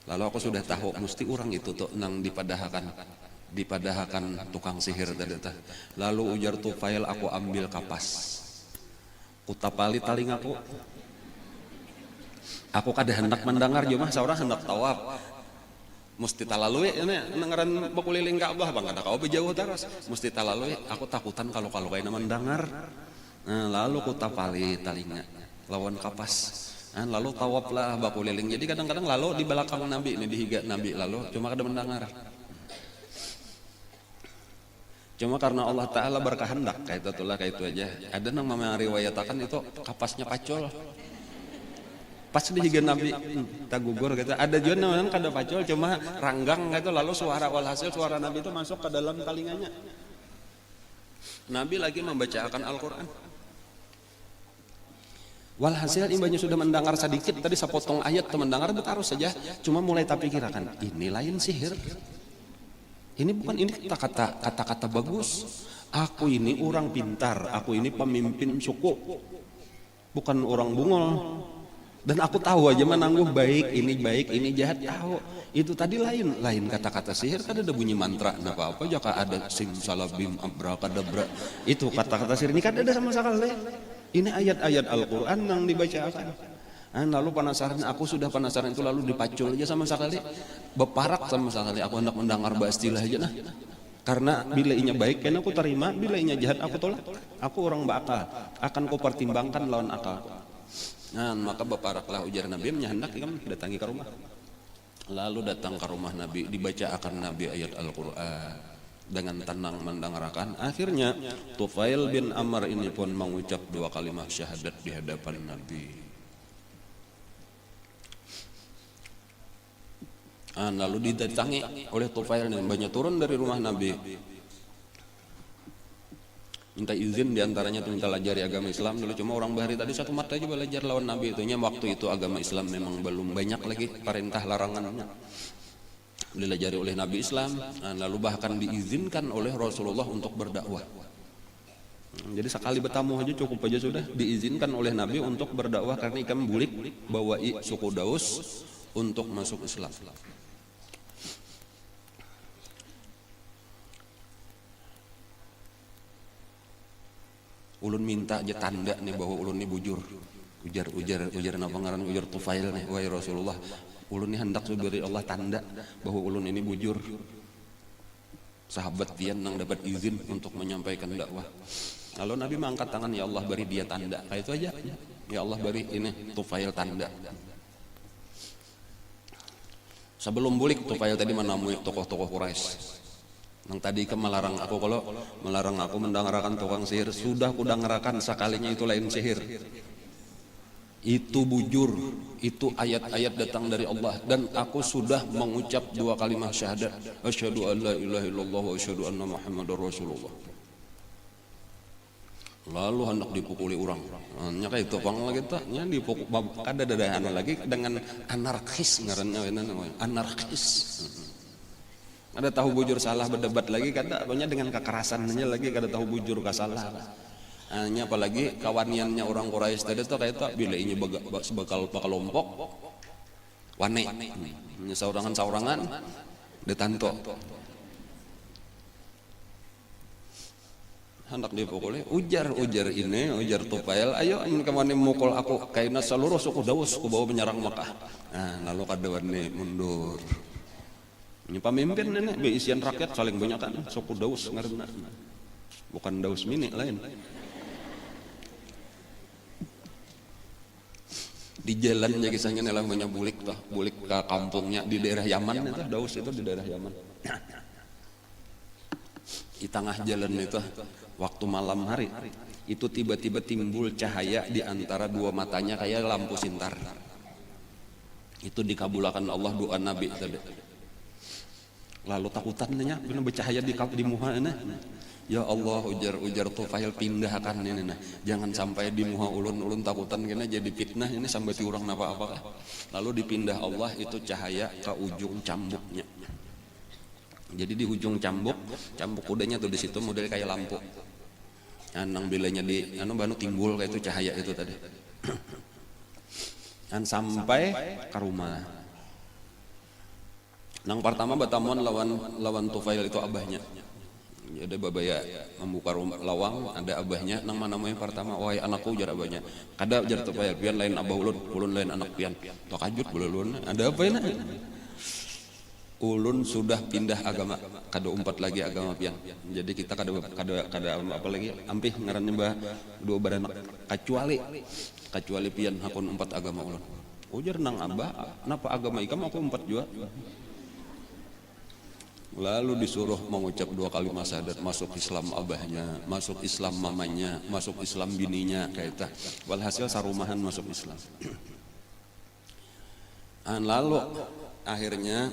Lalu aku sudah tahu mesti orang itu tuh nang dipadahkan tukang sihir tadi. Lalu ujar Tufail, aku ambil kapas, kutapali talingaku. Aku kada hendak mendengar cuma seorang hendak tawaf. Mesti talalui ini nengaran bekuliling Ka'bah bang, kada kau berjauh terus. Mesti talalui, aku takutan kalau kayak mendengar. Nah, lalu kutapali talinga lawan kapas. Lalu tawaflah bakuliling. Jadi kadang-kadang lalu di belakang Nabi ini di higa Nabi lalu cuma kada mendengar. Cuma karena Allah Ta'ala berkehendak kayak itu aja. Ada nang memang riwayatakan itu kapasnya pacul. Pas di higa Nabi tagugur gitu. Ada juga namanya kada pacul cuma ranggang gitu, lalu walhasil suara Nabi itu masuk ke dalam telinganya. Nabi lagi membacakan Al-Qur'an. Walhasil imbanya sudah mendengar sedikit tadi sepotong ayat mendengar bertaruh saja, cuma mulai tak pikirkan ini lain sihir. Ini bukan ini kata-kata bagus. Aku ini orang pintar, aku ini pemimpin suku, bukan orang bungol. Dan aku tahu aja menangguh baik, ini jahat tahu. Itu tadi lain kata-kata sihir kan ada bunyi mantra, nah apa jaka ada sim salabim abrakadabra. Itu kata-kata sihir ini kan ada sama sekali. Ini ayat-ayat Al-Qur'an yang dibacakan. Lalu aku sudah penasaran itu lalu dipacul aja sama sekali. Beparak sama sekali aku hendak mendengar istilah aja nah. Karena bila inya baik kan aku terima, bila inya jahat aku tolak. Aku orang berakal, akan ku pertimbangkan lawan akal. Maka beparaklah ujar Nabi hendak ikam datangi ke rumah. Lalu datang ke rumah Nabi, dibaca akan Nabi ayat Al-Qur'an dengan tenang mendengarkan. Akhirnya Tufail bin Amr ini pun mengucap 2 kalimat syahadat di hadapan Nabi. Lalu didatangi oleh Tufail yang banyak turun dari rumah Nabi, minta izin diantaranya tuh minta belajar agama Islam dulu. Cuma orang Bahari tadi satu mata aja belajar lawan Nabi itunya. Waktu itu agama Islam memang belum banyak lagi perintah larangannya, dilajari oleh Nabi Islam. Lalu bahkan diizinkan oleh Rasulullah untuk berdakwah. Jadi sekali bertamu aja cukup aja sudah diizinkan oleh Nabi untuk berdakwah karena ikam bulik bawai suku Daus untuk masuk Islam. Ulun minta aja tanda nih bahwa ulun ini bujur. Ujar napa ngaran ujar Tufail nih, wahai Rasulullah, ulun ini hendak subari Allah tanda bahwa ulun ini bujur. Sahabat pian nang dapat izin untuk menyampaikan dakwah. Lalu Nabi mengangkat tangan, ya Allah beri dia tanda. Kayak itu aja. Ya Allah beri ini Tufail tanda. Sebelum bulik Tufail tadi menemui tokoh-tokoh Quraisy. Yang tadi melarang aku, kalau melarang aku mendengarkan tukang sihir, sudah kudengarkan sekalinya itu lain sihir. Itu bujur, itu ayat-ayat datang dari Allah, dan aku sudah mengucap 2 kalimat syahadat, asyhadu an la ilaha illallah wa asyhadu anna muhammadar rasulullah. Lalu hendak dipukuli orang. Nya kayak itu pang lagi tuh, nya dipukul ada dadahan lagi dengan anarkis ngarannya anarkis. Ada tahu bujur salah berdebat lagi kada banyak dengan kekerasannya lagi kada tahu bujur ka salah. Hanya apalagi kawaniannya orang Quraisy tadi tuh kayak tuh bila ini bakal kelompok wane saurangan ditanto hendak dipukuli ujar Tufail, ayo ini kemana mukul aku kaina seluruh suku Daus ku bawa menyerang Makkah. Lalu kadawani mundur. Ini pemimpin nenek beisian rakyat saling banyak kan suku Daus ngaranna. Bukan Daus mini lain. Di jalannya kisahnya nelang banyak bulik ke kampungnya di daerah Yaman itu, Daus itu di daerah Yaman. Di tengah jalan itu waktu malam hari itu tiba-tiba timbul cahaya di antara 2 matanya kayak lampu sintar. Itu dikabulkan Allah doa Nabi tadi. Lalu takutannya benar bercahaya di muha ini. Ya Allah ujar Tufail pindahkan ini nah. Jangan sampai di muha ulun takutan kena jadi fitnah ini sampai tiurang apa-apa. Lalu dipindah Allah itu cahaya ke ujung cambuknya. Jadi di ujung cambuk kudanya tuh di situ model kayak lampu. Nang bilanya di banu timbul kayak itu cahaya itu tadi. Dan sampai ke rumah. Nang pertama batamuan lawan Tufail itu abahnya. Ada babaya membuka rumah lawang, ada abahnya. Nang mana yang pertama, wahai anakku ujar abahnya. Kada ujar Tufail, pian lain abah ulun lain anak pian. Takajut ulun, ada apa ini? Ulun sudah pindah agama, kada umpat lagi agama pian. Jadi kita kada apa lagi? Ampih ngarannya bah 2 baranak kecuali pian hakun umpat agama ulun. Ujar nang abah, napa agama ikam aku umpat juga. Lalu disuruh mengucap 2 kalimat syahadat, masuk Islam abahnya, masuk Islam mamanya, masuk Islam bininya kayak itu. Walhasil sarumahan masuk Islam. Lalu akhirnya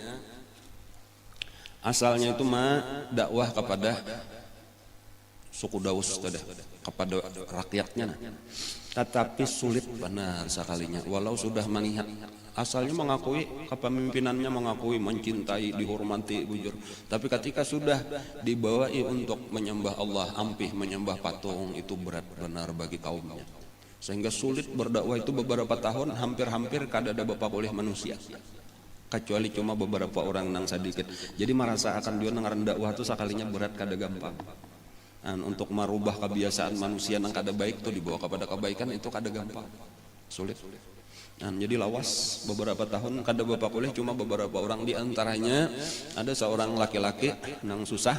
asalnya itu dakwah kepada suku Daus tadi, kepada rakyatnya. Tetapi sulit benar sekalinya. Walau sudah melihat asalnya mengakui kepemimpinannya, mengakui mencintai, dihormati bujur. Tapi ketika sudah dibawai untuk menyembah Allah, ampih menyembah patung, itu berat benar bagi kaumnya. sehingga sulit berdakwah itu beberapa tahun, hampir-hampir kada ada bapak oleh manusia, kecuali cuma beberapa orang nang sedikit. Jadi merasa akan dia nang dakwah itu sekalinya berat kada gampang. Untuk merubah kebiasaan manusia nang kada baik itu dibawa kepada kebaikan itu kada gampang, sulit. Jadi lawas beberapa tahun kada bapak oleh cuma beberapa orang, di antaranya ada seorang laki-laki nang susah,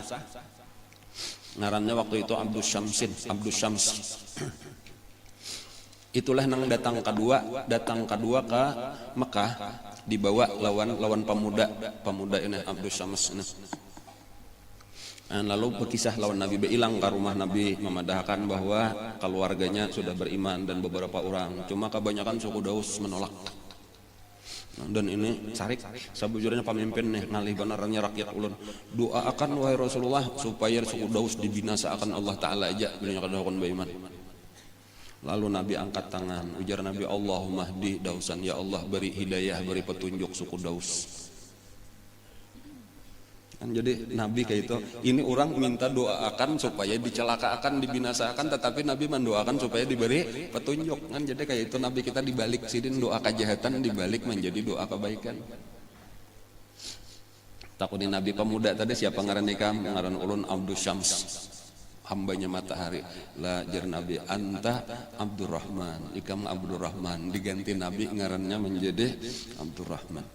ngarannya waktu itu Abdus Syams. Itulah nang datang kedua ke Mekah, dibawa lawan pemuda ini Abdus Syams ini. Lalu berkisah lawan Nabi, hilang ke rumah Nabi, memadahkan bahwa keluarganya sudah beriman dan beberapa orang, cuma kebanyakan suku Daus menolak. Dan ini sarik sebujurnya pemimpin nih ngalih benarannya rakyat ulun, doakan wahai Rasulullah supaya suku Daus dibinasakan Allah Ta'ala aja bilanya kadahukun beriman. Lalu Nabi angkat tangan, ujar Nabi, Allahumma hdi Dausan, ya Allah beri hidayah, beri petunjuk suku Daus. Jadi Nabi kayak itu, ini orang minta doakan supaya dicelakakan, dibinasakan, tetapi Nabi mendoakan supaya diberi petunjuk kan. Jadi kayak itu Nabi kita dibalik sidin doa kejahatan dibalik menjadi doa kebaikan. Takutin Nabi pemuda tadi siapa ngaran nikah, ngaran ulun Abdus Syams, hambanya matahari. La jar Nabi anta Abdurrahman, ikam Abdurrahman, diganti Nabi ngarannya menjadi Abdurrahman.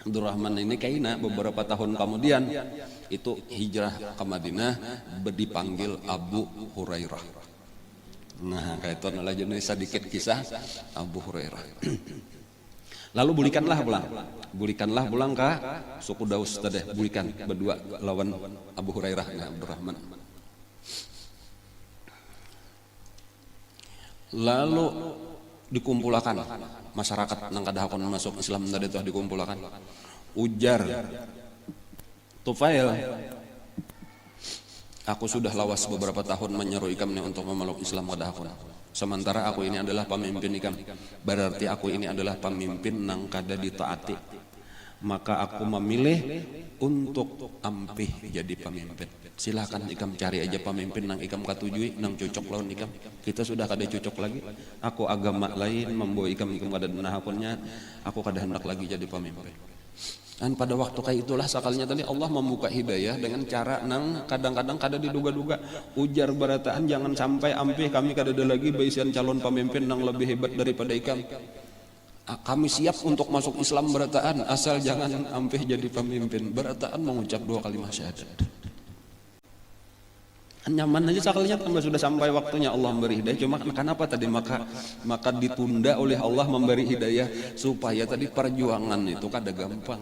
Abdurrahman ini kayaknya beberapa tahun kemudian itu hijrah ke Madinah, dipanggil Abu Hurairah. Nah kayak itu adalah jenis sedikit kisah Abu Hurairah. Lalu bulikanlah pulang ke suku Daus tadi, bulikan berdua lawan Abu Hurairah ya Abdurrahman. Lalu dikumpulkan masyarakat nang kadahakon masuk Islam tadi itu dikumpulkan. Ujar Tufail, aku sudah lawas beberapa tahun menyeru ikam nih untuk memeluk Islam kadahakon. Sementara aku ini adalah pemimpin ikam, berarti aku ini adalah pemimpin nang kada ditaati. Maka aku memilih untuk ampih jadi pemimpin. Silakan ikam cari aja pemimpin nang ikam katujui, nang cocok lawan ikam. Kita sudah kada cocok lagi. Aku agama lain membawa ikam kada nahapunnya. Aku kada hendak lagi jadi pemimpin. Dan pada waktu kayak itulah sekalinya tadi Allah membuka hidayah dengan cara nang kadang-kadang kada diduga-duga. Ujar barataan jangan sampai ampih kami kada ada lagi baisian calon pemimpin nang lebih hebat daripada ikam. Kami siap untuk masuk Islam barataan, asal jangan ampih jadi pemimpin. Barataan mengucap 2 kalimat syahadat. Nyaman aja sekalinya tambah sudah sampai waktunya Allah memberi hidayah. Cuma kenapa tadi maka ditunda oleh Allah memberi hidayah supaya tadi perjuangan itu kada gampang.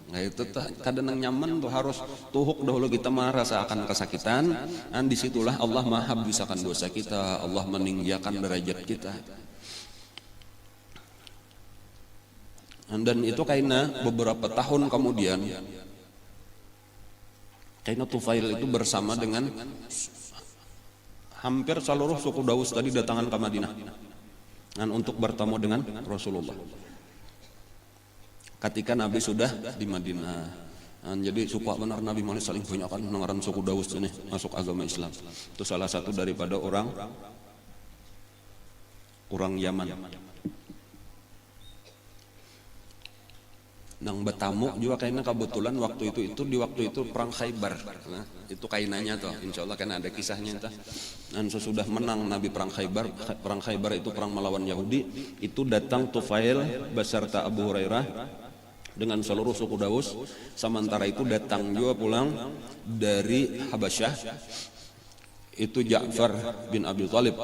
Nah itu kadang nyaman tuh harus tuhuk dahulu kita merasakan kesakitan, dan disitulah Allah menghabiskan dosa kita, Allah meninggikan derajat kita. Dan itu karena beberapa tahun kemudian karena Tufail itu bersama dengan hampir seluruh suku Daus tadi datangan ke Madinah dan untuk bertemu dengan Rasulullah. Ketika Nabi sudah di Madinah, jadi suka benar Nabi malah saling banyakkan nengaran suku Daus ini masuk agama Islam. Itu salah satu daripada orang Yaman. Nang bertamu juga kayaknya kebetulan waktu itu di waktu itu perang Khaybar. Nah, itu kainannya tuh, insya Allah kan ada kisahnya entah. Dan sesudah menang Nabi perang Khaybar itu perang melawan Yahudi, itu datang Tufail beserta Abu Hurairah dengan seluruh suku Daus. Sementara itu datang juga pulang dari Habasyah itu Ja'far bin Abi Thalib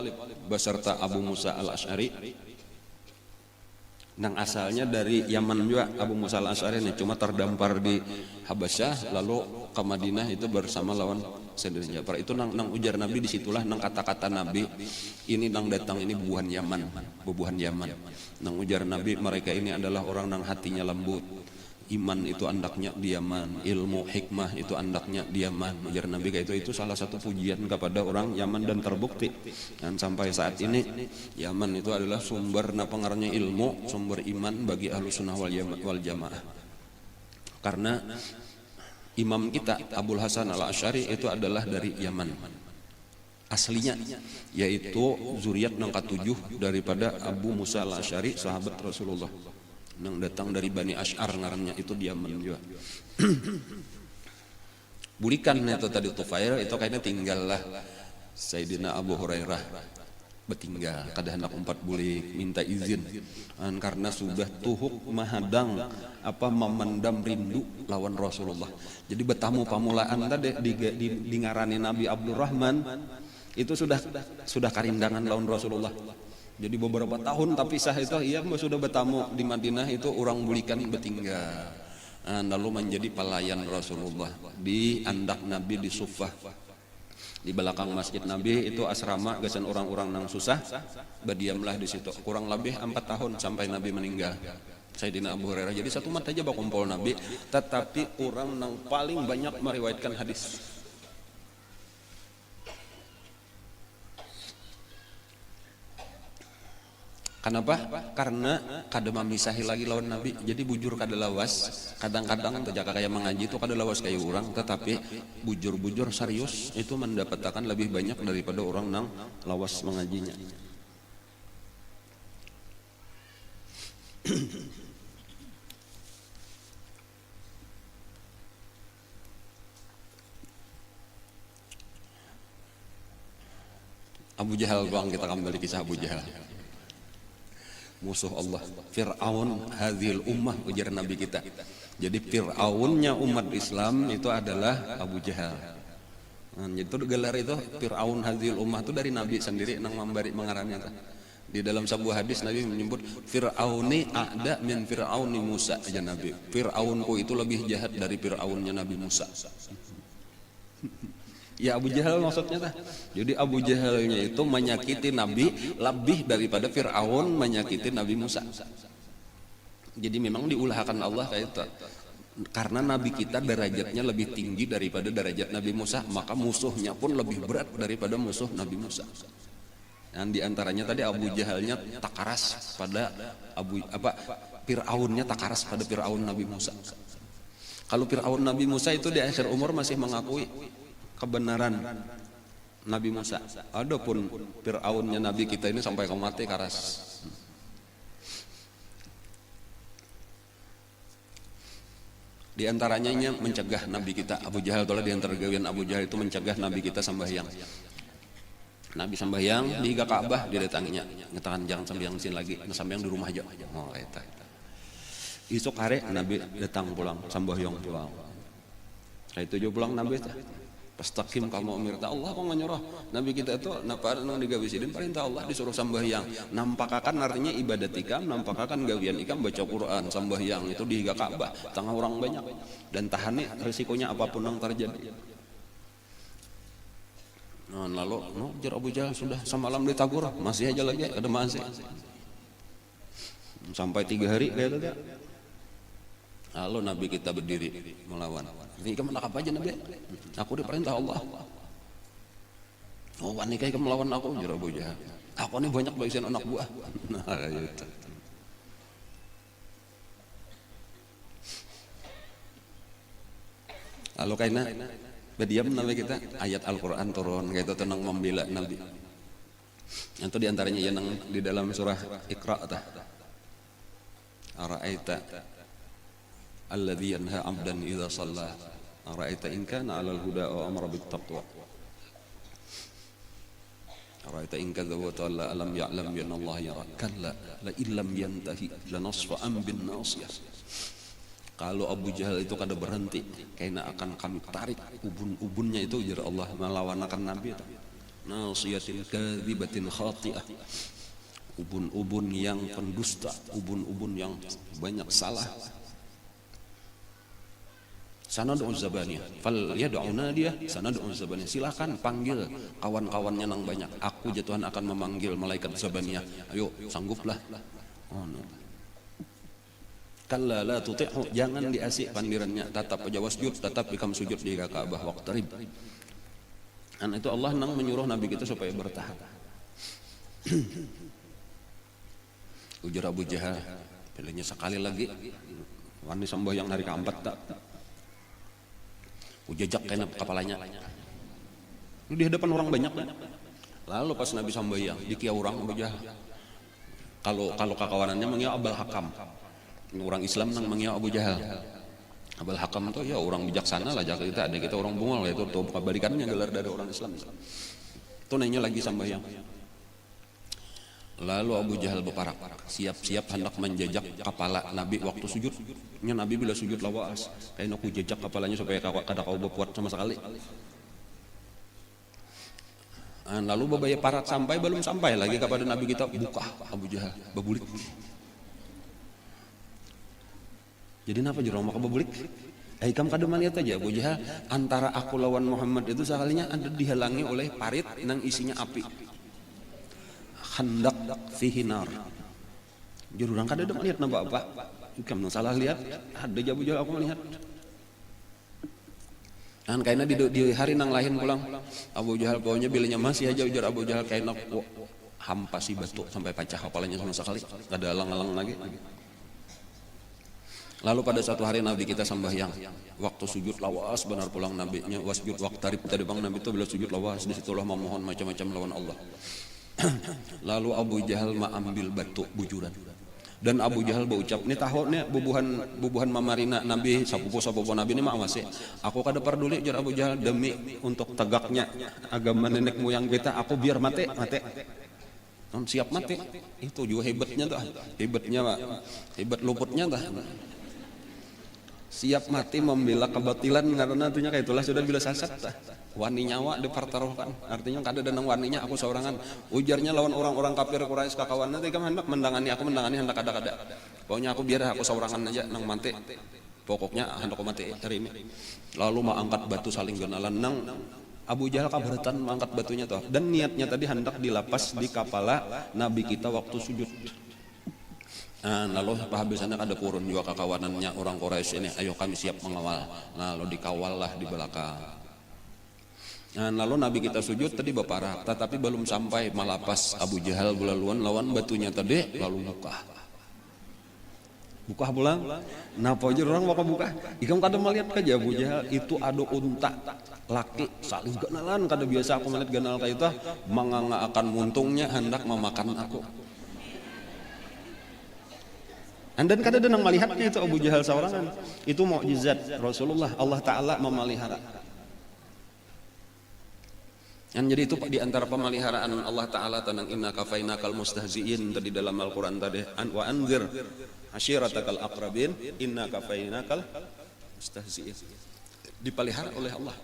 beserta Abu Musa al-Asy'ari. Nang asalnya dari Yaman juga Abu Musa al-Asy'ari ini, cuma terdampar di Habasyah lalu ke Madinah itu bersama lawan Sayyidina Ja'far. Itu nang ujar Nabi, disitulah nang kata-kata Nabi ini nang datang ini bubuhan Yaman. Nang ujar Nabi mereka ini adalah orang nang hatinya lembut, iman itu andaknya di Yaman, ilmu hikmah itu andaknya di Yaman. Ujar Nabi kayak itu salah satu pujian kepada orang Yaman dan terbukti. Dan sampai saat ini Yaman itu adalah sumber pengaruhnya ilmu, sumber iman bagi Ahlussunnah wal Jamaah. Karena imam kita Abul Hasan al-Asy'ari itu adalah dari Yaman. aslinya, yaitu zuriat nang katujuh daripada Abu Musa al-Asy'ari sahabat Rasulullah nang datang dari Bani Asy'ar ngarannya, itu di Yaman juga. Bulikan itu tadi Tufail itu kayaknya tinggal lah Sayyidina Abu Hurairah betinggal kada hendak 4 bulik minta izin karena sudah tuhuk mahadang apa memendam rindu lawan Rasulullah. Jadi betamu pamulaan tadi di ngarani Nabi Abdurrahman itu sudah karindangan lawan Rasulullah. Jadi beberapa tahun tapi sah itu iya sudah bertamu di Madinah itu orang bulikan betinggal. Lalu menjadi pelayan Rasulullah di andak Nabi di Suffah, di belakang masjid Nabi itu asrama gasan orang-orang nang susah, berdiamlah di situ kurang lebih 4 tahun sampai Nabi meninggal. Sayyidina Abu Hurairah jadi satu mata aja bakumpul Nabi, tetapi orang nang paling banyak meriwayatkan hadis. Kenapa? Karena kada mamisahi lagi lawan Nabi. Jadi bujur kada lawas. Kadang-kadang terjaga kayak mengaji itu kada lawas kayak orang, tetapi bujur-bujur serius itu mendapatkan lebih banyak daripada orang nang lawas mengajinya. Abu Jahal, bang, kita kembali kisah Abu Jahal. Musuh Allah, Fir'aun hadhil ummah, ujar Nabi kita. Jadi Fir'aunnya umat Islam itu adalah Abu Jahal. Itu gelar itu Fir'aun hadhil ummah itu dari Nabi sendiri nang memberi mengarangnya. Di dalam sebuah hadis Nabi menyebut Fir'auni a'da min Fir'auni Musa, aja Nabi. Fir'aunku itu lebih jahat dari Fir'aunnya Nabi Musa. Ya Abu Jahal maksudnya tah. Jadi Abu Jahalnya itu menyakiti Nabi lebih daripada Fir'aun menyakiti Nabi Musa. Jadi memang diulahkan Allah kayak itu. Karena Nabi kita derajatnya lebih tinggi daripada derajat Nabi Musa, maka musuhnya pun lebih berat daripada musuh Nabi Musa. Dan diantaranya tadi Abu Jahalnya takaras pada Fir'aunnya takaras pada Fir'aun Nabi Musa. Kalau Fir'aun Nabi Musa itu di akhir umur masih mengakui kebenaran Nabi Musa. Adapun Fir'aunnya Nabi kita ini sampai ke mati karas. Di antaranya yang mencegah Nabi kita Abu Jahal, di antara gawian Abu Jahal itu mencegah Nabi kita sembahyang. Nabi sembahyang di Ka'bah didatanginya, ngatakan jangan sembahyang sini lagi, sembahyang di rumah aja. Oh eta. Isuk hari Nabi datang pulang sembahyang pulang. Itu juga pulang Nabi teh. Pastaqim kamu umirta Allah kok menyuruh Nabi kita itu napa nang digawisidin perintah Allah disuruh sambahyang. Nampakakan artinya ibadat ikam, nampakakan gawian ikam baca Quran, sambahyang itu di Ka'bah, tengah orang banyak dan tahani risikonya apapun yang terjadi. Nah, lalu jar Abu Jahal sudah semalam ditagur, masih aja lagi ada masih. Sampai 3 hari kayak itu. Lalu Nabi kita berdiri melawan. Ini kamu nak apa aja Nabi? Aku diperintah Allah. Oh, ini kayak kamu melawan aku, jurah Abu Jahal. Aku ini banyak bagian anak buah. Nah, gitu. Lalu kayaknya berdiam Nabi kita ayat Al-Quran turun kayak itu tentang membela Nabi. Itu diantaranya yang di dalam surah Iqra tah. Ara'aita alladhi yanha 'abdan idza shalla ara'aita in kana 'alal huda wa amara bit taqwa ara'aita in kadzdzaba wa tawalla alam ya'lam bi anna Allah yara kalla la illam yantahi lanasfa'an bin nasiyah. Kalau Abu Jahal itu kada berhenti kayaknya akan kami tarik ubun-ubunnya itu jar Allah melawan akan Nabi itu. Nasiyatin kadzibatin khati'ah, ubun-ubun yang pendusta, ubun-ubun yang banyak salah. Sanad'u zabaniyah fal yad'u nadiyah sanad'u zabaniyah, silakan panggil kawan-kawannya nang banyak, aku jatuhan akan memanggil malaikat zabaniyah, ayo sangguplah. Oh, no. Kalla la tuti'hu, jangan diasik pandirannya, tetap aja wasjud, tetap ikam sujud di Ka'bah waqtarib. Dan itu Allah nang menyuruh Nabi kita supaya bertahan. Ujar Abu Jahal, pilihnya sekali lagi wani sembahyang hari keempat tak ujajak kena kepalanya. di hadapan orang banyak. Lalu pas Nabi sambayang di kia orang Abu Jahal. Kalau kakawanannya mengia Abul Hakam. Orang Islam nang mengia Abu Jahal. Abul Hakam itu ya orang bijaksana lah, jaga kita orang bungol ya, itu tuh kebalikannya gelar dari orang Islam. Itu nanya lagi sambayang. Lalu Abu Jahal berparak, siap-siap hendak menjejak kepala Nabi waktu sujud. Nabi bila sujud lawas, kayak aku jejak kepalanya supaya kada kau berbuat sama sekali. Lalu babaya parat sampai belum sampai lagi kepada Nabi kita, buka Abu Jahal bebulik. Jadi napa jero maka bebulik? Kam kada melihat aja Abu Jahal antara aku lawan Muhammad itu sekalinya ada dihalangi oleh parit nang isinya api. Khandak fihi nar. Jururang kada ada melihat napa apa. Kamu salah lihat, ada Abu Jahal aku melihat. Dan kayaknya di hari nang lain pulang Abu Jahal pokoknya bilanya masih aja ujar Abu Jahal kayaknya hampasi batu sampai pecah kepalanya sama sekali, kada alang-alang lagi. Lalu pada satu hari Nabi kita sambayang, waktu sujud lawas benar pulang nabinya wasjud waqtarib tadi bang Nabi itu bila sujud lawas, disitulah memohon macam-macam lawan Allah. Lalu Abu Jahal ambil batu bujuran. Dan Abu Jahal berucap, ini tahunnya bubuhan mamarina Nabi sapupu Nabi ini mah masih. Aku kada peduli jar Abu Jahal, demi untuk tegaknya agama nenek moyang kita, aku biar mati. Siap mati. Itu juga hebatnya tuh. Hebat luputnya tuh. Siap mati membela kebatilan karena itunya kayak itulah sudah bila sasat wani nyawa dipertaruhkan, artinya kada ada nang waninya aku seorangan, ujarnya lawan orang-orang kafir Quraisy kakawan nanti kamu hendak mendangani hendak ada pokoknya aku biar aku seorangan aja nang mati, pokoknya hendak aku mati hari ini. Lalu angkat batu saling genalan nang Abu Jahal kabaratan mengangkat batunya tuh, dan niatnya tadi hendak dilapas di kepala Nabi kita waktu sujud. Lalu habisnya ada kurun juga kakawanannya orang Quraisy ini, ayo kami siap mengawal. Lalu dikawal lah di belakang. Lalu Nabi kita sujud tadi berparak, tetapi belum sampai malapas Abu Jahal bulaluan lawan batunya tadi, lalu buka pulang. Napa aja orang mau buka? Ikam kada melihat aja Abu Jahal itu ada unta laki saling genalan, kada biasa aku melihat ganal kayak itu, manganga akan muntungnya hendak memakan aku. Dan kada ada nang melihatnya itu Abu Jahal seorangan. Itu mukjizat Rasulullah, Allah Ta'ala memelihara. Jadi itu di antara pemeliharaan Allah Ta'ala tentang inna kafainakal mustahziin tadi dalam Al-Quran tadi, wa anzir ashiratakal aqrabin inna kafainakal mustahziin, dipelihara oleh Allah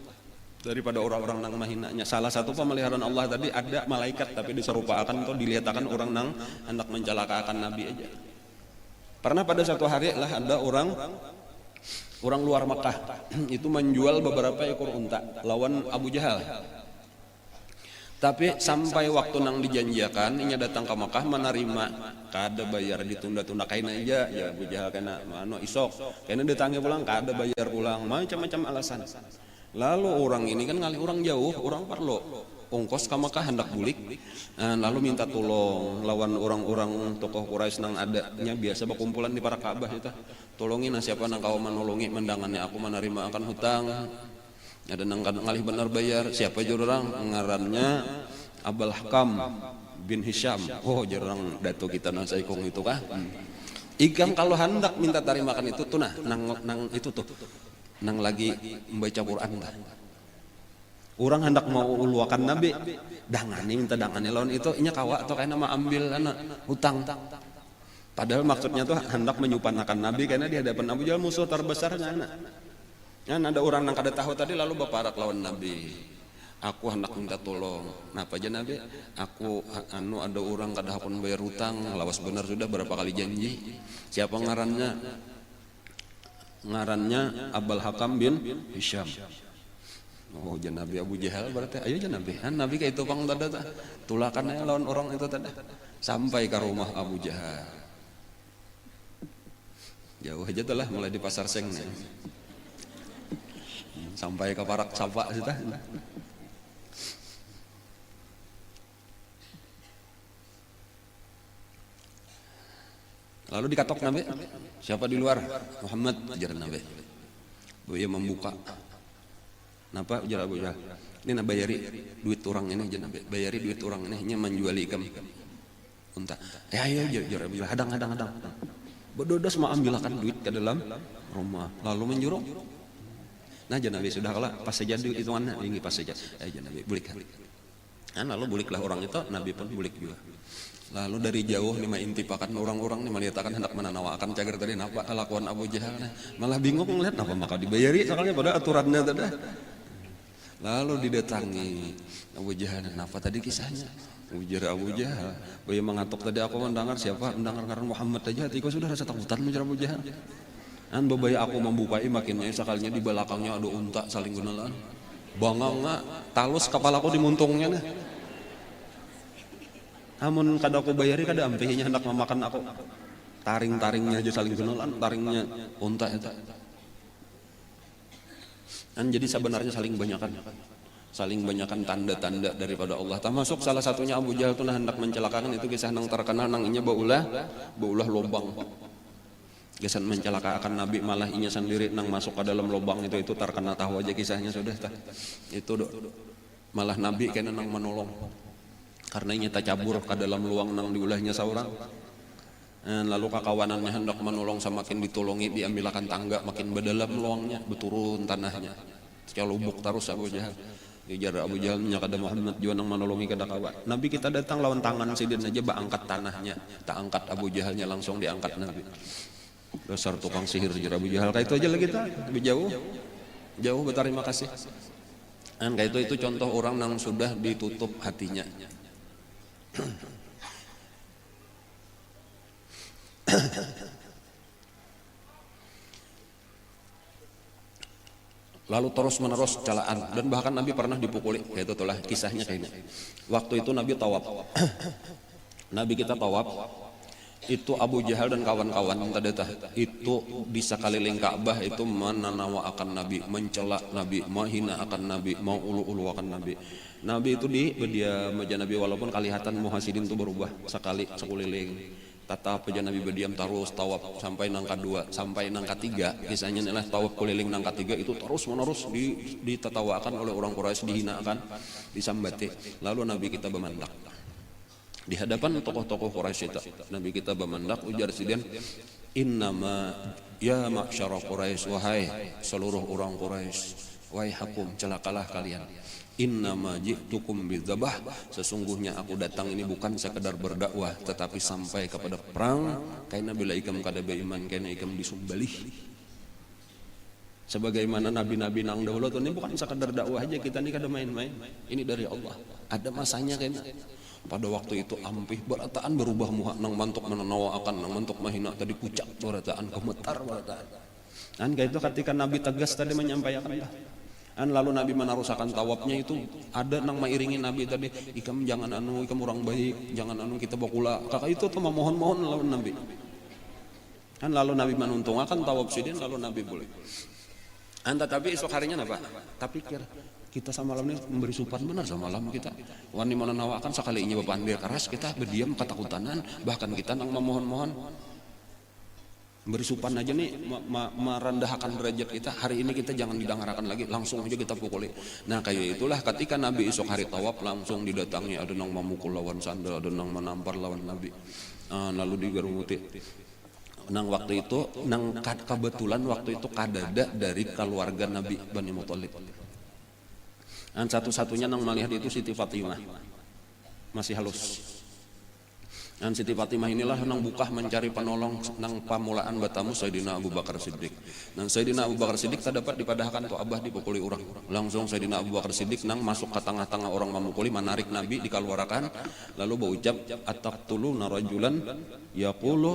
daripada orang-orang nang mahinanya. Salah satu pemeliharaan Allah tadi ada malaikat tapi diserupakan atau dilihatkan orang nang hendak mencelakakan Nabi aja. Pernah pada satu hari lah ada orang luar Makkah itu menjual beberapa ekor unta lawan Abu Jahal. Tapi sampai waktu nang dijanjikan inya datang ke Makkah menerima, kada bayar ditunda-tunda kaina aja ya Abu Jahal kena mano isok. Kena ditangge pulang kada bayar pulang, macam-macam alasan. Lalu orang ini kan ngalih orang jauh, orang perlu ongkos ke Makkah hendak bulik, lalu minta tolong lawan orang-orang tokoh Quraisy nang adanya biasa berkumpulan di para Ka'bah itu, tolongin siapa nang kau menolongi mendangannya aku menerima akan hutang, ada nang ngalih benar bayar, siapa jurang ngarannya Abul Hakam bin Hisham. Oh jurang datu kita nang saikong itu kah? Ikam kalau hendak minta tarimakan itu tuh nang itu tuh nang lagi membaca Quran lah. Orang hendak mau uluakan Nabi, dangani minta dangani lawan itu, inya kawa atau kayak nama ambil hutang. Padahal maksudnya tuh hendak menyupanakan Nabi karena di hadapan Abu Jahal musuh terbesarnya. Ada orang yang kada tahu tadi lalu berparak lawan Nabi. Aku hendak minta tolong. Napa aja Nabi? Aku ada orang kada hakun bayar hutang, lawas benar sudah berapa kali janji. Siapa ngarannya? Ngarannya Abul Hakam bin Hisham. Oh Nabi Abu Jahal berarti ayo Nabi. Nabi kayak itu pang tada tulakan aja lawan orang itu tada sampai ke rumah Abu Jahal. Jauh aja tuh lah mulai di pasar seng nih. Sampai ke parak sapa sih. Lalu dikatok Nabi, siapa di luar? Muhammad, ajaran Nabi. Buya membuka. Napa ujar Abu Jahal? Ini na bayari duit orang ini aja, bayari duit orang ini nya menjuali ikam unta. Ayo ujar Abu Jahal, hadang. Berdodos mau ambilkan duit ke dalam rumah, lalu menjurung. Nah Nabi sudah kalah pas saja duit itu mana ini pas saja. Nabi bulik. Nah lalu buliklah orang itu, Nabi pun bulik juga. Lalu dari jauh nih intipakan orang-orang nih melihatkan hendak menanawakan cager tadi napa kelakuan Abu Jahal, malah bingung ngelihat napa maka dibayari soalnya pada aturannya tadi. Lalu didatangi Abu Jahal, napa tadi kisahnya? Ujar Abu Jahal, bayi mengatuk tadi aku mendengar siapa? Mendengar karena Muhammad aja, hatiku sudah rasa takutan ujar Abu Jahal. An bayi aku membukai makinnya sekalinya di belakangnya ada unta saling gunalan. Bangang nggak, talus kepalaku dimuntungnya nih. Amun kada aku bayari kada ampihnya hendak memakan aku. Taring-taringnya aja saling gunalan, taringnya unta itu. Jadi sebenarnya saling banyakan tanda-tanda daripada Allah. Termasuk salah satunya Abu Jahal itu hendak mencelakakan, itu kisah nang terkenal nang inya baulah lubang. Kisah mencelakakan Nabi malah inya sendiri nang masuk ke dalam lubang itu terkenal, tahu aja kisahnya sudah. Itu malah Nabi kena nang menolong. Karena inya tercabur ke dalam luang nang diulahnya seorang. Lalu kakawanannya hendak menolong, semakin ditolongi diambilkan tangga, makin berdalam luangnya, beturun tanahnya. Sekali lubuk terus Abu Jahal. Ujar Abu Jahal nyakada Muhammad juga nang menolongi kada kawan. Nabi kita datang lawan tangan sidin aja angkat tanahnya, tak angkat Abu Jahalnya langsung diangkat Nabi. Dasar tukang sihir ujar Abu Jahal. Kayak itu aja lagi kita lebih jauh berterima kasih. Kayak itu contoh orang nang sudah ditutup hatinya. Lalu terus menerus celaan, dan bahkan Nabi pernah dipukuli. Itu itulah kisahnya kayaknya. Waktu itu Nabi tawaf. Nabi kita tawaf, itu Abu Jahal dan kawan-kawan itu bisa keliling Ka'bah itu menanawa akan Nabi, mencela Nabi, menghina akan Nabi, mau ulu-ulu akan Nabi. Nabi itu di berdiam aja Nabi, walaupun kelihatan muhasidin itu berubah sekeliling. Tata peja Nabi berdiam terus tawaf sampai nangka 2 sampai nangka 3. Kisahnya adalah tawaf keliling nangka 3 itu terus menerus ditatawakan oleh orang Quraisy, dihinakan, disambati. Lalu Nabi kita bermandak di hadapan tokoh-tokoh Quraisy itu. Nabi kita bermandak ujar sidin, innama ya ma'syara Quraisy, wahai seluruh orang Quraisy, wahai hakum, celakalah kalian. Innama ji'tukum bidzabah, sesungguhnya aku datang ini bukan sekedar berdakwah, tetapi sampai kepada perang. Kaina bila ikam kada beriman, kaina ikam disumbalih. Sebagaimana nabi-nabi nang dahulu ini bukan sekedar dakwah aja, kita ini kada main-main. Ini dari Allah. Ada masanya kaina. Pada waktu itu ampih berataan berubah muha nang mantuk menawakan, nang mantuk mahina tadi pucak berataan, gemetar berataan. Dan kayak itu ketika Nabi tegas tadi menyampaikan lalu Nabi menarusakan tawafnya itu ada nang mairingi Nabi tadi, ikam jangan ikam orang baik, jangan kita bakula. Kakak itu tuh memohon-mohon lawan Nabi. Lalu Nabi menuntungkan tawaf sidin, lalu Nabi boleh. Tapi esok harinya apa? Tapi kita sama malam ini memberi supan benar sama malam kita. Wani menawakan sekali ini bepandir keras, kita berdiam ketakutanan, bahkan kita nang memohon-mohon. Beri supan aja nih merendahkan derajat kita. Hari ini kita jangan didengarkan lagi, langsung aja kita pukuli. Nah kayak itulah ketika Nabi esok hari tawaf langsung didatangi, ada nang memukul lawan sandal, ada nang menampar lawan Nabi. Lalu digerumuti. Nang waktu itu kebetulan waktu itu kadada dari keluarga Nabi Bani Muthalib. Satu-satunya nang melihat itu Siti Fatimah, masih halus. Dan Siti Fatimah inilah nang bukah mencari penolong nang pamulaan batamu Sayyidina Abu Bakar Siddiq. Dan Sayyidina Abu Bakar Siddiq tak dapat dipadahkan tu abah dipukuli orang. Langsung Sayyidina Abu Bakar Siddiq nang masuk ke tengah-tengah orang memukuli, menarik Nabi dikeluarkan, lalu berucap ataqtuluna rajulan yaqulu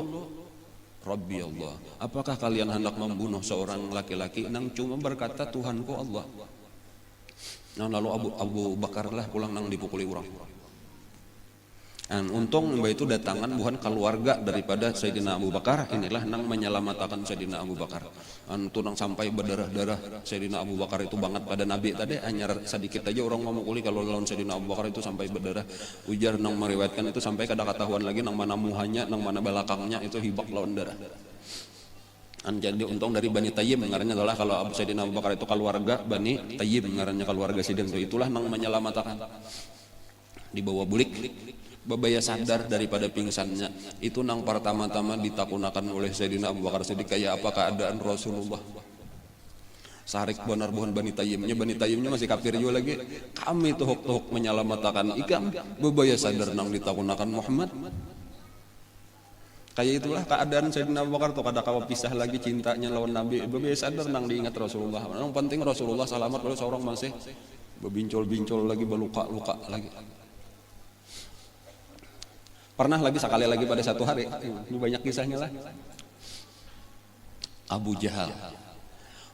Rabbi Allah. Apakah kalian hendak membunuh seorang laki-laki nang cuma berkata Tuhanku Allah? Lalu Abu Bakar lah pulang nang dipukuli orang. Untung mbak itu datangan bukan keluarga daripada Sayyidina Abu Bakar, inilah nang menyelamatkan Sayyidina Abu Bakar. Itu nang sampai berdarah-darah Sayyidina Abu Bakar itu banget pada Nabi tadi, hanya sedikit aja orang memukuli, kalau lawan Sayyidina Abu Bakar itu sampai berdarah. Ujar nang meriwayatkan itu sampai kada ketahuan lagi nang mana muhanya, nang mana belakangnya itu hibak lawan darah. Jadi untung dari Bani Tayyib ngarannya adalah kalau Abu Sayyidina Abu Bakar itu keluarga Bani Tayyib ngarannya keluarga sidin itu itulah nang menyelamatkan dibawa bulik babaya sadar daripada pingsannya itu nang pertama-tama ditakunakan oleh Sayyidina Abu Bakar Siddiq kayak apa keadaan Rasulullah sarik benar buhan Bani Tayyibnya masih kafir juga lagi kami tuhuk menyelamatkan ikam babaya sadar nang ditakunakan Muhammad. Kayak itulah keadaan Sayyidina Abu Bakar tuh kada kawa pisah lagi cintanya lawan Nabi. Biasa sadar nang diingat Rasulullah. Yang penting Rasulullah selamat kalau seorang masih berbincol-bincol lagi berluka-luka lagi. Pernah lagi sekali lagi pada satu hari, ini banyak kisahnya lah. Abu Jahal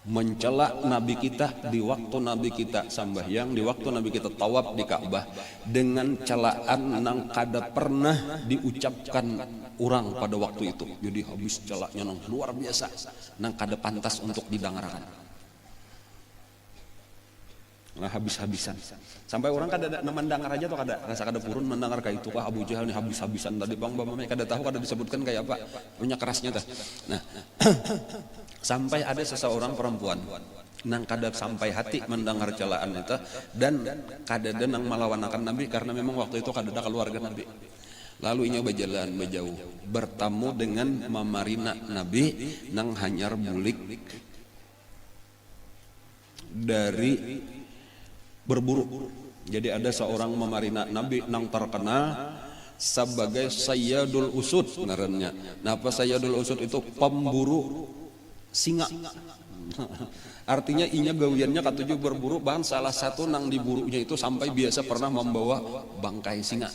mencela Nabi kita di waktu Nabi kita sambahyang, di waktu Nabi kita tawaf di Ka'bah dengan celaan nang kada pernah diucapkan orang pada waktu itu. Jadi habis celaknya nang luar biasa, nang kada pantas untuk didengarkan. Nah habis-habisan. Sampai orang kada mendengar aja atau kada rasa kada purun mendengar kayak itu kah Abu Jahal nih habis-habisan tadi bang kada tahu kada disebutkan kayak apa punya kerasnya tah. Nah sampai ada seseorang perempuan nang kada sampai hati mendengar celaan itu dan kada ada nang melawanakan Nabi karena memang waktu itu kada ada keluarga Nabi. Lalu inya berjalan berjauh bertemu dengan mamarina Nabi nang hanyar bulik dari berburu. Jadi ada seorang mamarina Nabi nang terkenal sebagai Sayyadul Usud ngarannya. Nah apa Sayyadul Usud itu pemburu singa. Artinya inya gawiannya katuju berburu bahkan salah satu nang diburunya itu sampai biasa pernah membawa bangkai singa.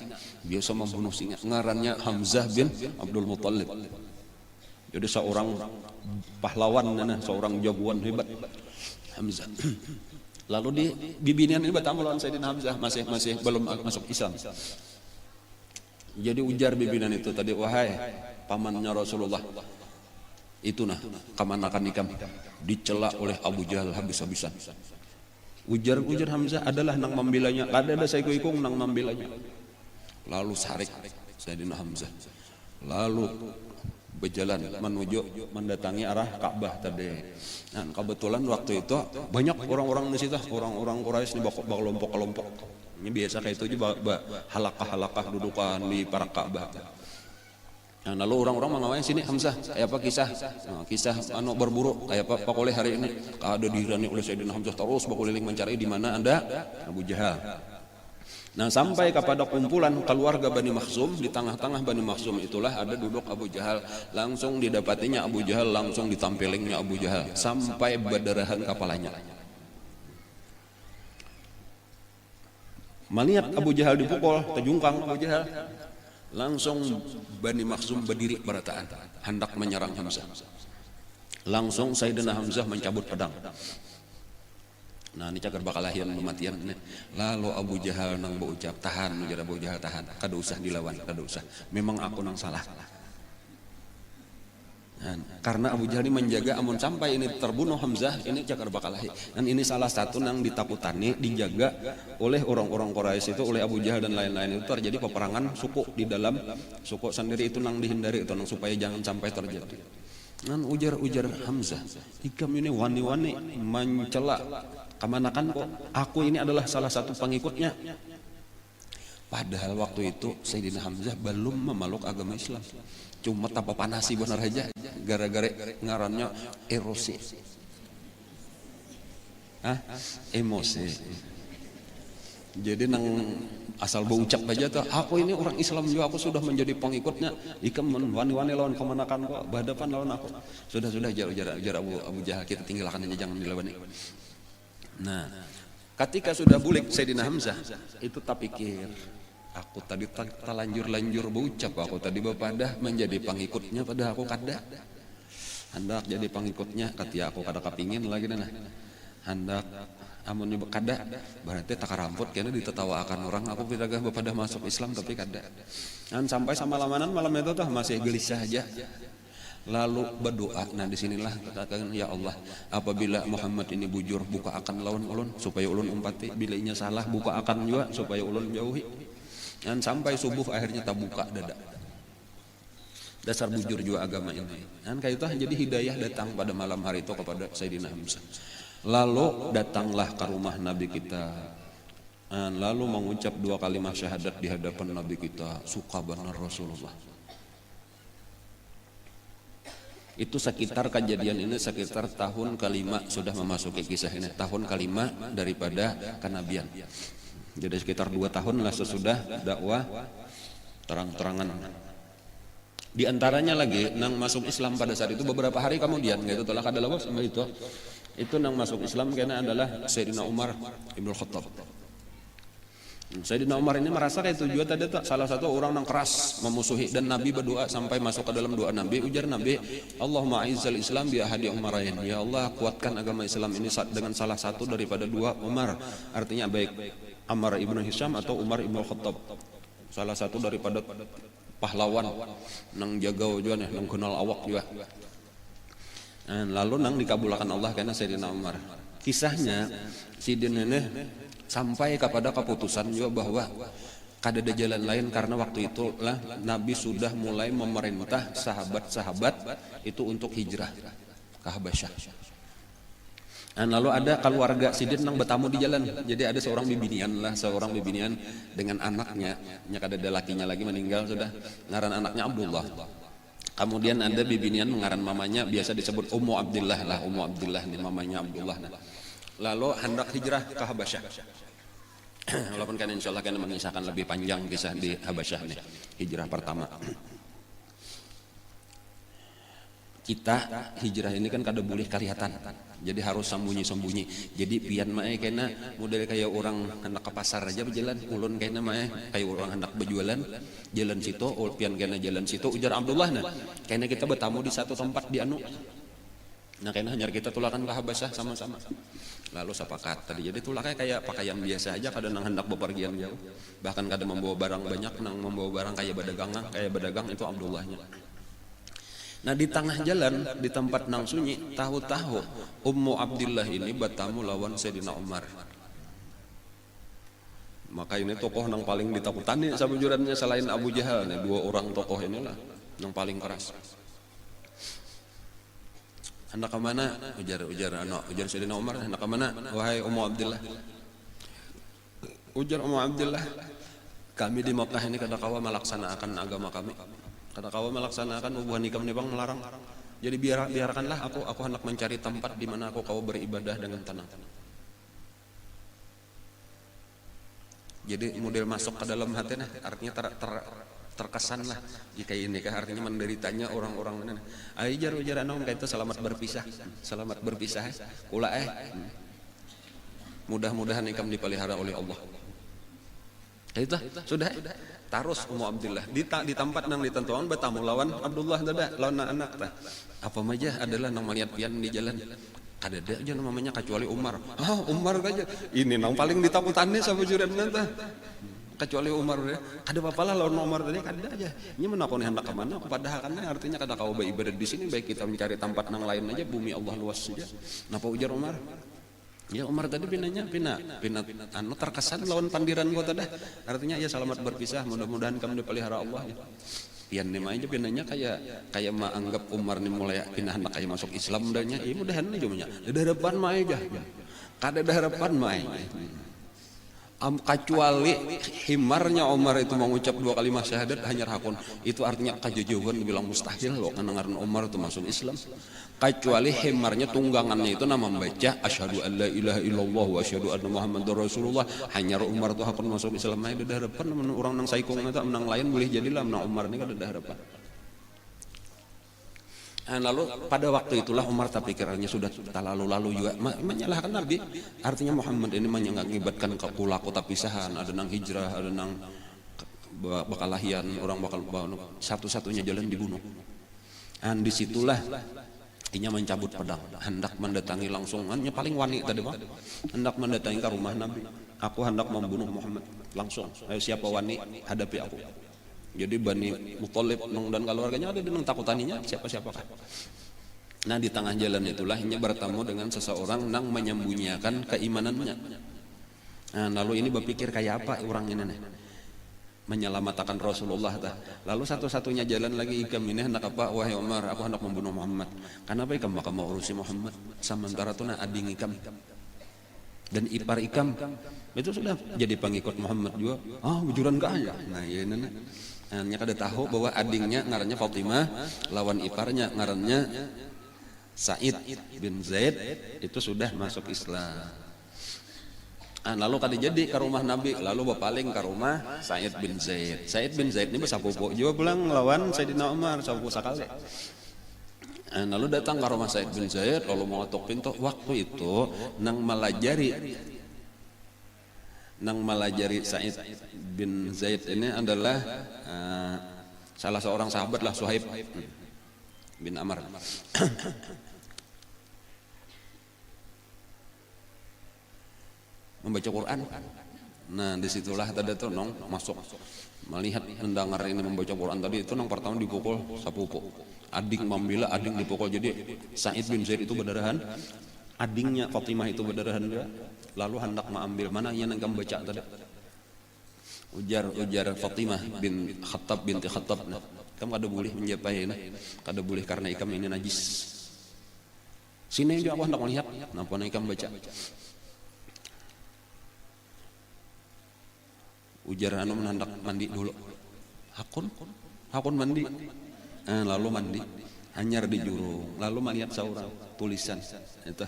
Biasa membunuh singa. Ngarannya Hamzah bin Abdul Muttalib. Jadi seorang pahlawan seorang jagoan hebat Hamzah. Lalu di bibinian ini bertemu lawan Sayyidina Hamzah masih belum masuk Islam. Jadi ujar bibinan itu tadi wahai pamannya Rasulullah itu nah kamanakan ikam dicela oleh Abu Jahal habis-habisan. Ujar Hamzah adalah nang membelanya. Ada saya ikung nang membelanya. Lalu sarik Sayyidina Hamzah. Lalu berjalan menuju mendatangi arah Ka'bah tadi. Nah, kebetulan waktu itu banyak orang-orang di situ, orang-orang Quraisy di kelompok-kelompok. Ini biasa kayak itu juga halakah-halakah dudukan di para Ka'bah. Nah, lalu orang-orang mengawasi sini Hamzah, kayak apa kisah? Nah, kisah berburu kayak apa oleh hari ini? Ada dirani oleh Sayyidina Hamzah terus berkeliling mencari di mana ada Abu Jahal. Nah sampai kepada kumpulan keluarga Bani Makhzum, di tengah-tengah Bani Makhzum itulah ada duduk Abu Jahal. Langsung didapatinya Abu Jahal, langsung ditampilingnya Abu Jahal sampai berdarahan kepalanya. Melihat Abu Jahal dipukul, terjungkang Abu Jahal, langsung Bani Makhzum berdiri berataan hendak menyerang Hamzah. Langsung Sayyidina Hamzah mencabut pedang. Nah ini cakar bakal lahian kematian. Lalu Abu Jahal nang berucap tahan, ujar Abu Jahal tahan, kada usah dilawan, kada usah. Memang aku nang salah. Nah, karena Abu Jahal ini menjaga amun sampai ini terbunuh Hamzah, ini cakar bakal lahir. Dan ini salah satu nang ditakutani, dijaga oleh orang-orang Quraisy itu, oleh Abu Jahal dan lain-lain itu terjadi peperangan suku di dalam suku sendiri itu nang dihindari itu nang supaya jangan sampai terjadi. Nan ujar Hamzah, ikam ini wani-wani mencela kamanakan kok aku ini adalah salah satu pengikutnya. Padahal waktu itu Sayyidina Hamzah belum memeluk agama Islam. Cuma tanpa panasi benar aja gara-gara ngarannya erosi. Emosi. Jadi nang asal berucap aja tuh aku ini orang Islam juga, aku sudah menjadi pengikutnya. Ikam wani-wani lawan kemanakan kok berhadapan lawan aku. Sudah jar Abu Jahal, kita tinggalkan aja, jangan dilawan. Nah ketika sudah bulik Sayyidina Hamzah itu tak pikir aku tadi terlanjur berucap aku tadi bapadah menjadi pengikutnya, padahal aku kada hendak jadi pengikutnya. Ketika aku kada kepingin lagi nah hendak amun nyoba kada berarti tak ramput karena ditetawakan orang aku pindah bapadah masuk Islam tapi kada. Dan sampai sama lamanan malam itu tuh masih gelisah aja. Lalu berdoa. Nah disinilah katakan ya Allah, apabila Muhammad ini bujur buka akan lawan ulun supaya ulun umpati, bila inya salah buka akan juga supaya ulun jauhi. Dan sampai subuh akhirnya tak buka dada. Dasar bujur juga agama ini. Kan kayak itu jadi hidayah datang pada malam hari itu kepada Sayyidina Hamzah. Lalu datanglah ke rumah Nabi kita. Lalu mengucap 2 kalimat syahadat di hadapan Nabi kita. Suka benar Rasulullah. Itu sekitar kejadian ini sekitar tahun ke-5 sudah memasuki kisah ini. Tahun ke-5 daripada kenabian. Jadi sekitar 2 tahun lah sesudah dakwah terang-terangan. Di antaranya lagi nang masuk Islam pada saat itu beberapa hari kemudian gitu telah kada lama sama itu nang masuk Islam karena adalah Sayyidina Umar Ibnu Khattab. Sayyidina Umar ini merasa kayak itu juga tadi salah satu orang nang keras memusuhi dan Nabi berdoa sampai masuk ke dalam doa Nabi, ujar Nabi, Allahumma aizzal Islam bi ahadi Umarain. Ya Allah, kuatkan agama Islam ini dengan salah satu daripada 2 Umar. Artinya baik Ammar Ibnu Hisham atau Umar Ibnu Khattab. Salah satu daripada pahlawan nang jagau juga nih, nang kenal awak juga. Lalu nang dikabulkan Allah karena Sayyidina Umar. Kisahnya Sidin ini sampai kepada keputusan juga bahwa kada ada jalan lain karena waktu itulah Nabi sudah mulai memerintah sahabat-sahabat itu untuk hijrah ke Habasyah. Lalu ada keluarga Sidin nang bertamu di jalan. Jadi ada seorang bibinian dengan anaknya. Kada ada lakinya lagi meninggal sudah. Ngaran anaknya Abdullah. Kemudian ada bibinian mengaran mamanya biasa disebut Ummu Abdillah lah. Ummu Abdillah ini mamanya Abdullah. Lalu hendak hijrah ke Habasyah. Walaupun kan insya Allah kan mengisahkan lebih panjang kisah di Habasyah nih. Hijrah pertama. Kita hijrah ini kan kada boleh kelihatan, jadi harus sembunyi-sembunyi. Jadi pian mae kena model kayak orang hendak ke pasar aja berjalan, ulun kena mae kayak orang hendak berjualan jalan situ, pian kena jalan situ. Ujar Abdullah nah, kena kita bertamu di satu tempat di anu. Nah kena hanya kita tulakan ke Habasyah sama-sama. Lalu sepakat tadi. Jadi tulaknya kayak pakaian biasa aja, kadang hendak bepergian jauh. Bahkan kadang membawa barang banyak, nang membawa barang kayak bedagang itu Abdullahnya. Nah di tengah jalan di tempat nang sunyi tahu-tahu Ummu Abdillah ini bertamu lawan Sayyidina Umar. Maka ini tokoh nang paling ditakutani sabujurannya selain Abu Jahal nih, 2 orang tokoh inilah yang paling keras. Hendak ke mana? Ujar Sayyidina Umar, hendak ke mana? Wahai Ummu Abdillah. Ujar Ummu Abdillah, kami di Makkah ini kada kawa melaksanakan agama kami. Kada kawa melaksanakan hubungan nikah bang melarang. Jadi biarkanlah aku hendak mencari tempat di mana aku kawa beribadah dengan tenang. Jadi model masuk ke dalam hati nah, artinya terkesan lah jika ini kah artinya menderitanya orang-orang mana. Ujar anak kayak itu selamat berpisah. Kula mudah-mudahan ikam dipelihara oleh Allah. Itu sudah tarus Ummu Abdillah di tempat nang ditentukan bertamu lawan Abdullah dada lawan anak tah. Apa aja adalah nang melihat pian di jalan. Kada ada aja namanya kecuali Umar. Umar aja. Ini nang paling ditakutannya sabujuranna tah. Kecuali Umar ya. Kada apa-apa lah lawan Umar tadi kada aja. Ini menakoni hendak ke mana padahal kan artinya kada kau beribadah di sini baik kita mencari tempat nang lain aja, bumi Allah luas saja. Napa ujar Umar? Ya Umar tadi pina anu terkesan lawan pandiran gua tadi. Artinya ya selamat berpisah, mudah-mudahan kamu dipelihara Allah ya. Pian nih aja pinanya kayak anggap Umar nih mulai pindah hendak kayak masuk Islam danya. Iya mudahan nih jumanya. Ada harapan mah aja. Kada ada harapan mah. Kecuali himarnya Umar itu mengucap 2 kalimat syahadat hanya hakun, itu artinya kejauhan dibilang mustahil loh karena Umar itu masuk Islam. Kecuali himarnya tunggangannya itu nama membaca asyhadu an la ilaha illallah wa asyhadu anna muhammadar rasulullah, hanya Umar itu hakun masuk Islam. Ada harapan orang nang saikung itu menang lain boleh jadilah menang Umar ini kada ada harapan. Lalu pada waktu itulah Umar tak pikirannya sudah lalu juga menyalahkan Nabi. Artinya Muhammad ini mengakibatkan kulaku tapisahan, ada nang hijrah, ada nang bakalahian, orang bakal satu-satunya jalan dibunuh. Dan disitulah inya mencabut pedang, hendak mendatangi langsung, hanya paling wani tadi bang, hendak mendatangi ke rumah Nabi. Aku hendak membunuh Muhammad langsung. Siapa wani hadapi aku. Jadi Bani Muthalib dan keluarganya ada dengan takutaninya siapa-siapa kan. Nah di tengah jalan itulah ia bertemu dengan seseorang yang menyembunyikan keimanannya. Nah lalu ini berpikir kayak apa orang ini nih. menyelamatkan Rasulullah tah. Lalu satu-satunya jalan lagi ikam ini hendak apa? Wahai Umar, aku hendak membunuh Muhammad. Kenapa ikam maka mau urusi Muhammad? Sementara tu na ading ikam dan ipar ikam itu sudah jadi pengikut Muhammad juga. Bujuran kaya. Nah, ya nana. Nya kada tahu bahwa adingnya ngarannya Fatimah, lawan iparnya ngarannya Sa'id bin Zaid itu sudah masuk Islam. Lalu kali jadi ke rumah Nabi, lalu berpaling ke rumah Sa'id bin Zaid. Sa'id bin Zaid ini bersapupu juga pulang lawan Sayyidina Umar, sapupu sakali. Lalu datang ke rumah Sa'id bin Zaid, lalu mau ngetok pintu. Waktu itu nang malajari Sa'id bin Zaid ini adalah salah seorang sahabat lah, Suhaib bin Amr. Membaca Quran. Nah, disitulah tadi tuh nong masuk melihat mendengar ini membaca Quran tadi itu nong pertama dipukul sapupu. Ading membela, ading dipukul. Jadi Sa'id bin Zaid itu berdarahan, adingnya Fatimah itu berdarahan juga. Lalu hendak mengambil mana yang nang baca tadi. Ujar Fatimah bin Khattab binti Khattab. Nah, kamu kada boleh menjapai ini. Kada boleh karena ikam ini najis. Sini dia aku hendak melihat napa ikam baca. Ujar anu menandak mandi dulu. Hakun mandi. Lalu mandi. Hanyar di jurung. Lalu melihat seorang tulisan itu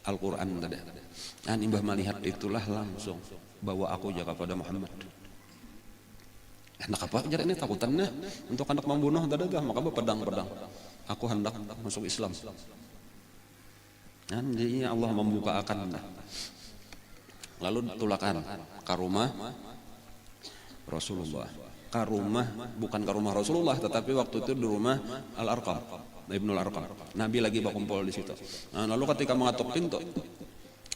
Al-Quran tadi. Imbah melihat itulah langsung bawa aku jaga pada Muhammad. Hendak apa jar ini takutannya untuk hendak membunuh tadi dah maka pedang. Aku hendak masuk Islam. Jadi Allah membuka akan. Lalu tulakan ke rumah Rasulullah. Bukan ke rumah Rasulullah, tetapi waktu itu di rumah Al-Arqam, Ibnul Arqam. Nabi lagi berkumpul di situ. Lalu ketika mengatuk pintu,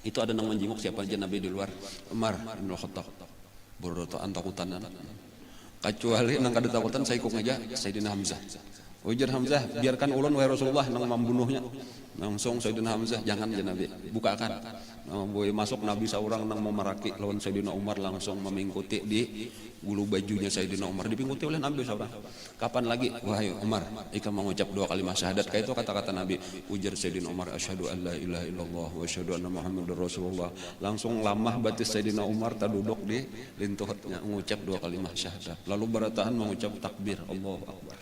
itu ada nang menjenguk siapa aja Nabi di luar. Umar bin Khattab. Berdotaan takutan. Kecuali nang kada takutan saya ikut aja Sayyidina Hamzah. Ujar Hamzah, biarkan ulun wahai Rasulullah nang membunuhnya. Langsung Sayyidina Hamzah, jangan ya Nabi, bukakan. Masuk Nabi seorang nang memeraki lawan Sayyidina Umar langsung memingkuti di bulu bajunya Sayyidina Umar, dipingkuti oleh Nabi seorang. Kapan lagi wahai Umar ikam mengucap 2 kalimat syahadat? Kayak itu kata-kata Nabi. Ujar Sayyidina Umar, asyhadu an la ilaha illallah wa asyhadu anna Muhammadar Rasulullah. Langsung lamah batis Sayyidina Umar terduduk di lintuhnya mengucap 2 kalimat syahadat. Lalu bertahan mengucap takbir Allahu Akbar.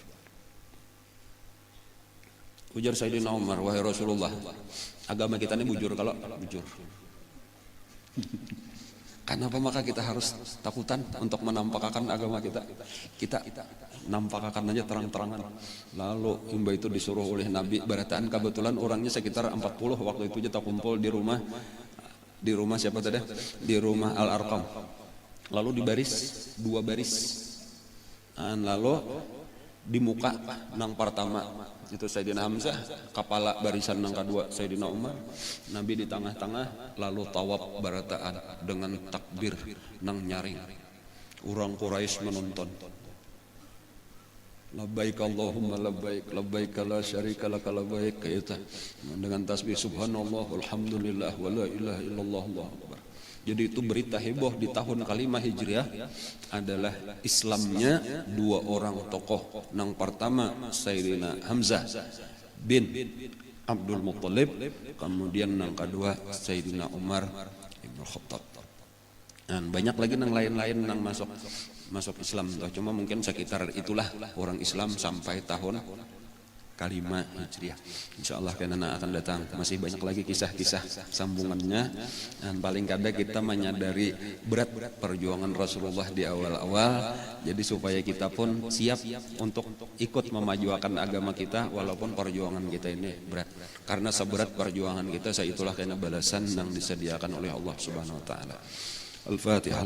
Ujar Sayyidina Umar, wahai Rasulullah, agama kita ini bujur kalau bujur. Kenapa maka kita harus takutan untuk menampakkan agama kita? Kita nampakkan aja terang-terangan. Lalu imba itu disuruh oleh Nabi barataan, kebetulan orangnya sekitar 40 waktu itu kita kumpul di rumah siapa tadi? Di rumah Al-Arqam. Lalu dibaris 2 baris. Lalu di muka nang pertama itu Sayyidina Hamzah, kepala barisan nang kedua Sayyidina Umar, Nabi di tengah-tengah, lalu tawaf barataan dengan takbir nang nyaring. Orang Quraisy menonton. Labbaik Allahumma labbaik, labbaik la syarika lak labbaik, kaita dengan tasbih subhanallah walhamdulillah wala ilaha illallah Allahu akbar. Jadi itu berita heboh di tahun kelima Hijriah adalah Islamnya 2 orang tokoh. Yang pertama Sayyidina Hamzah bin Abdul Muttalib, kemudian yang kedua Sayyidina Umar bin Khattab. Dan banyak lagi yang lain-lain yang masuk Islam. Cuma mungkin sekitar itulah orang Islam sampai tahun kelima Hijriah. Insyaallah karena akan datang masih banyak lagi kisah-kisah sambungannya, dan paling kada kita menyadari berat perjuangan Rasulullah di awal-awal, jadi supaya kita pun siap untuk ikut memajukan agama kita walaupun perjuangan kita ini berat. Karena seberat perjuangan kita, itulah karena balasan yang disediakan oleh Allah Subhanahu wa taala. Al-Fatihah.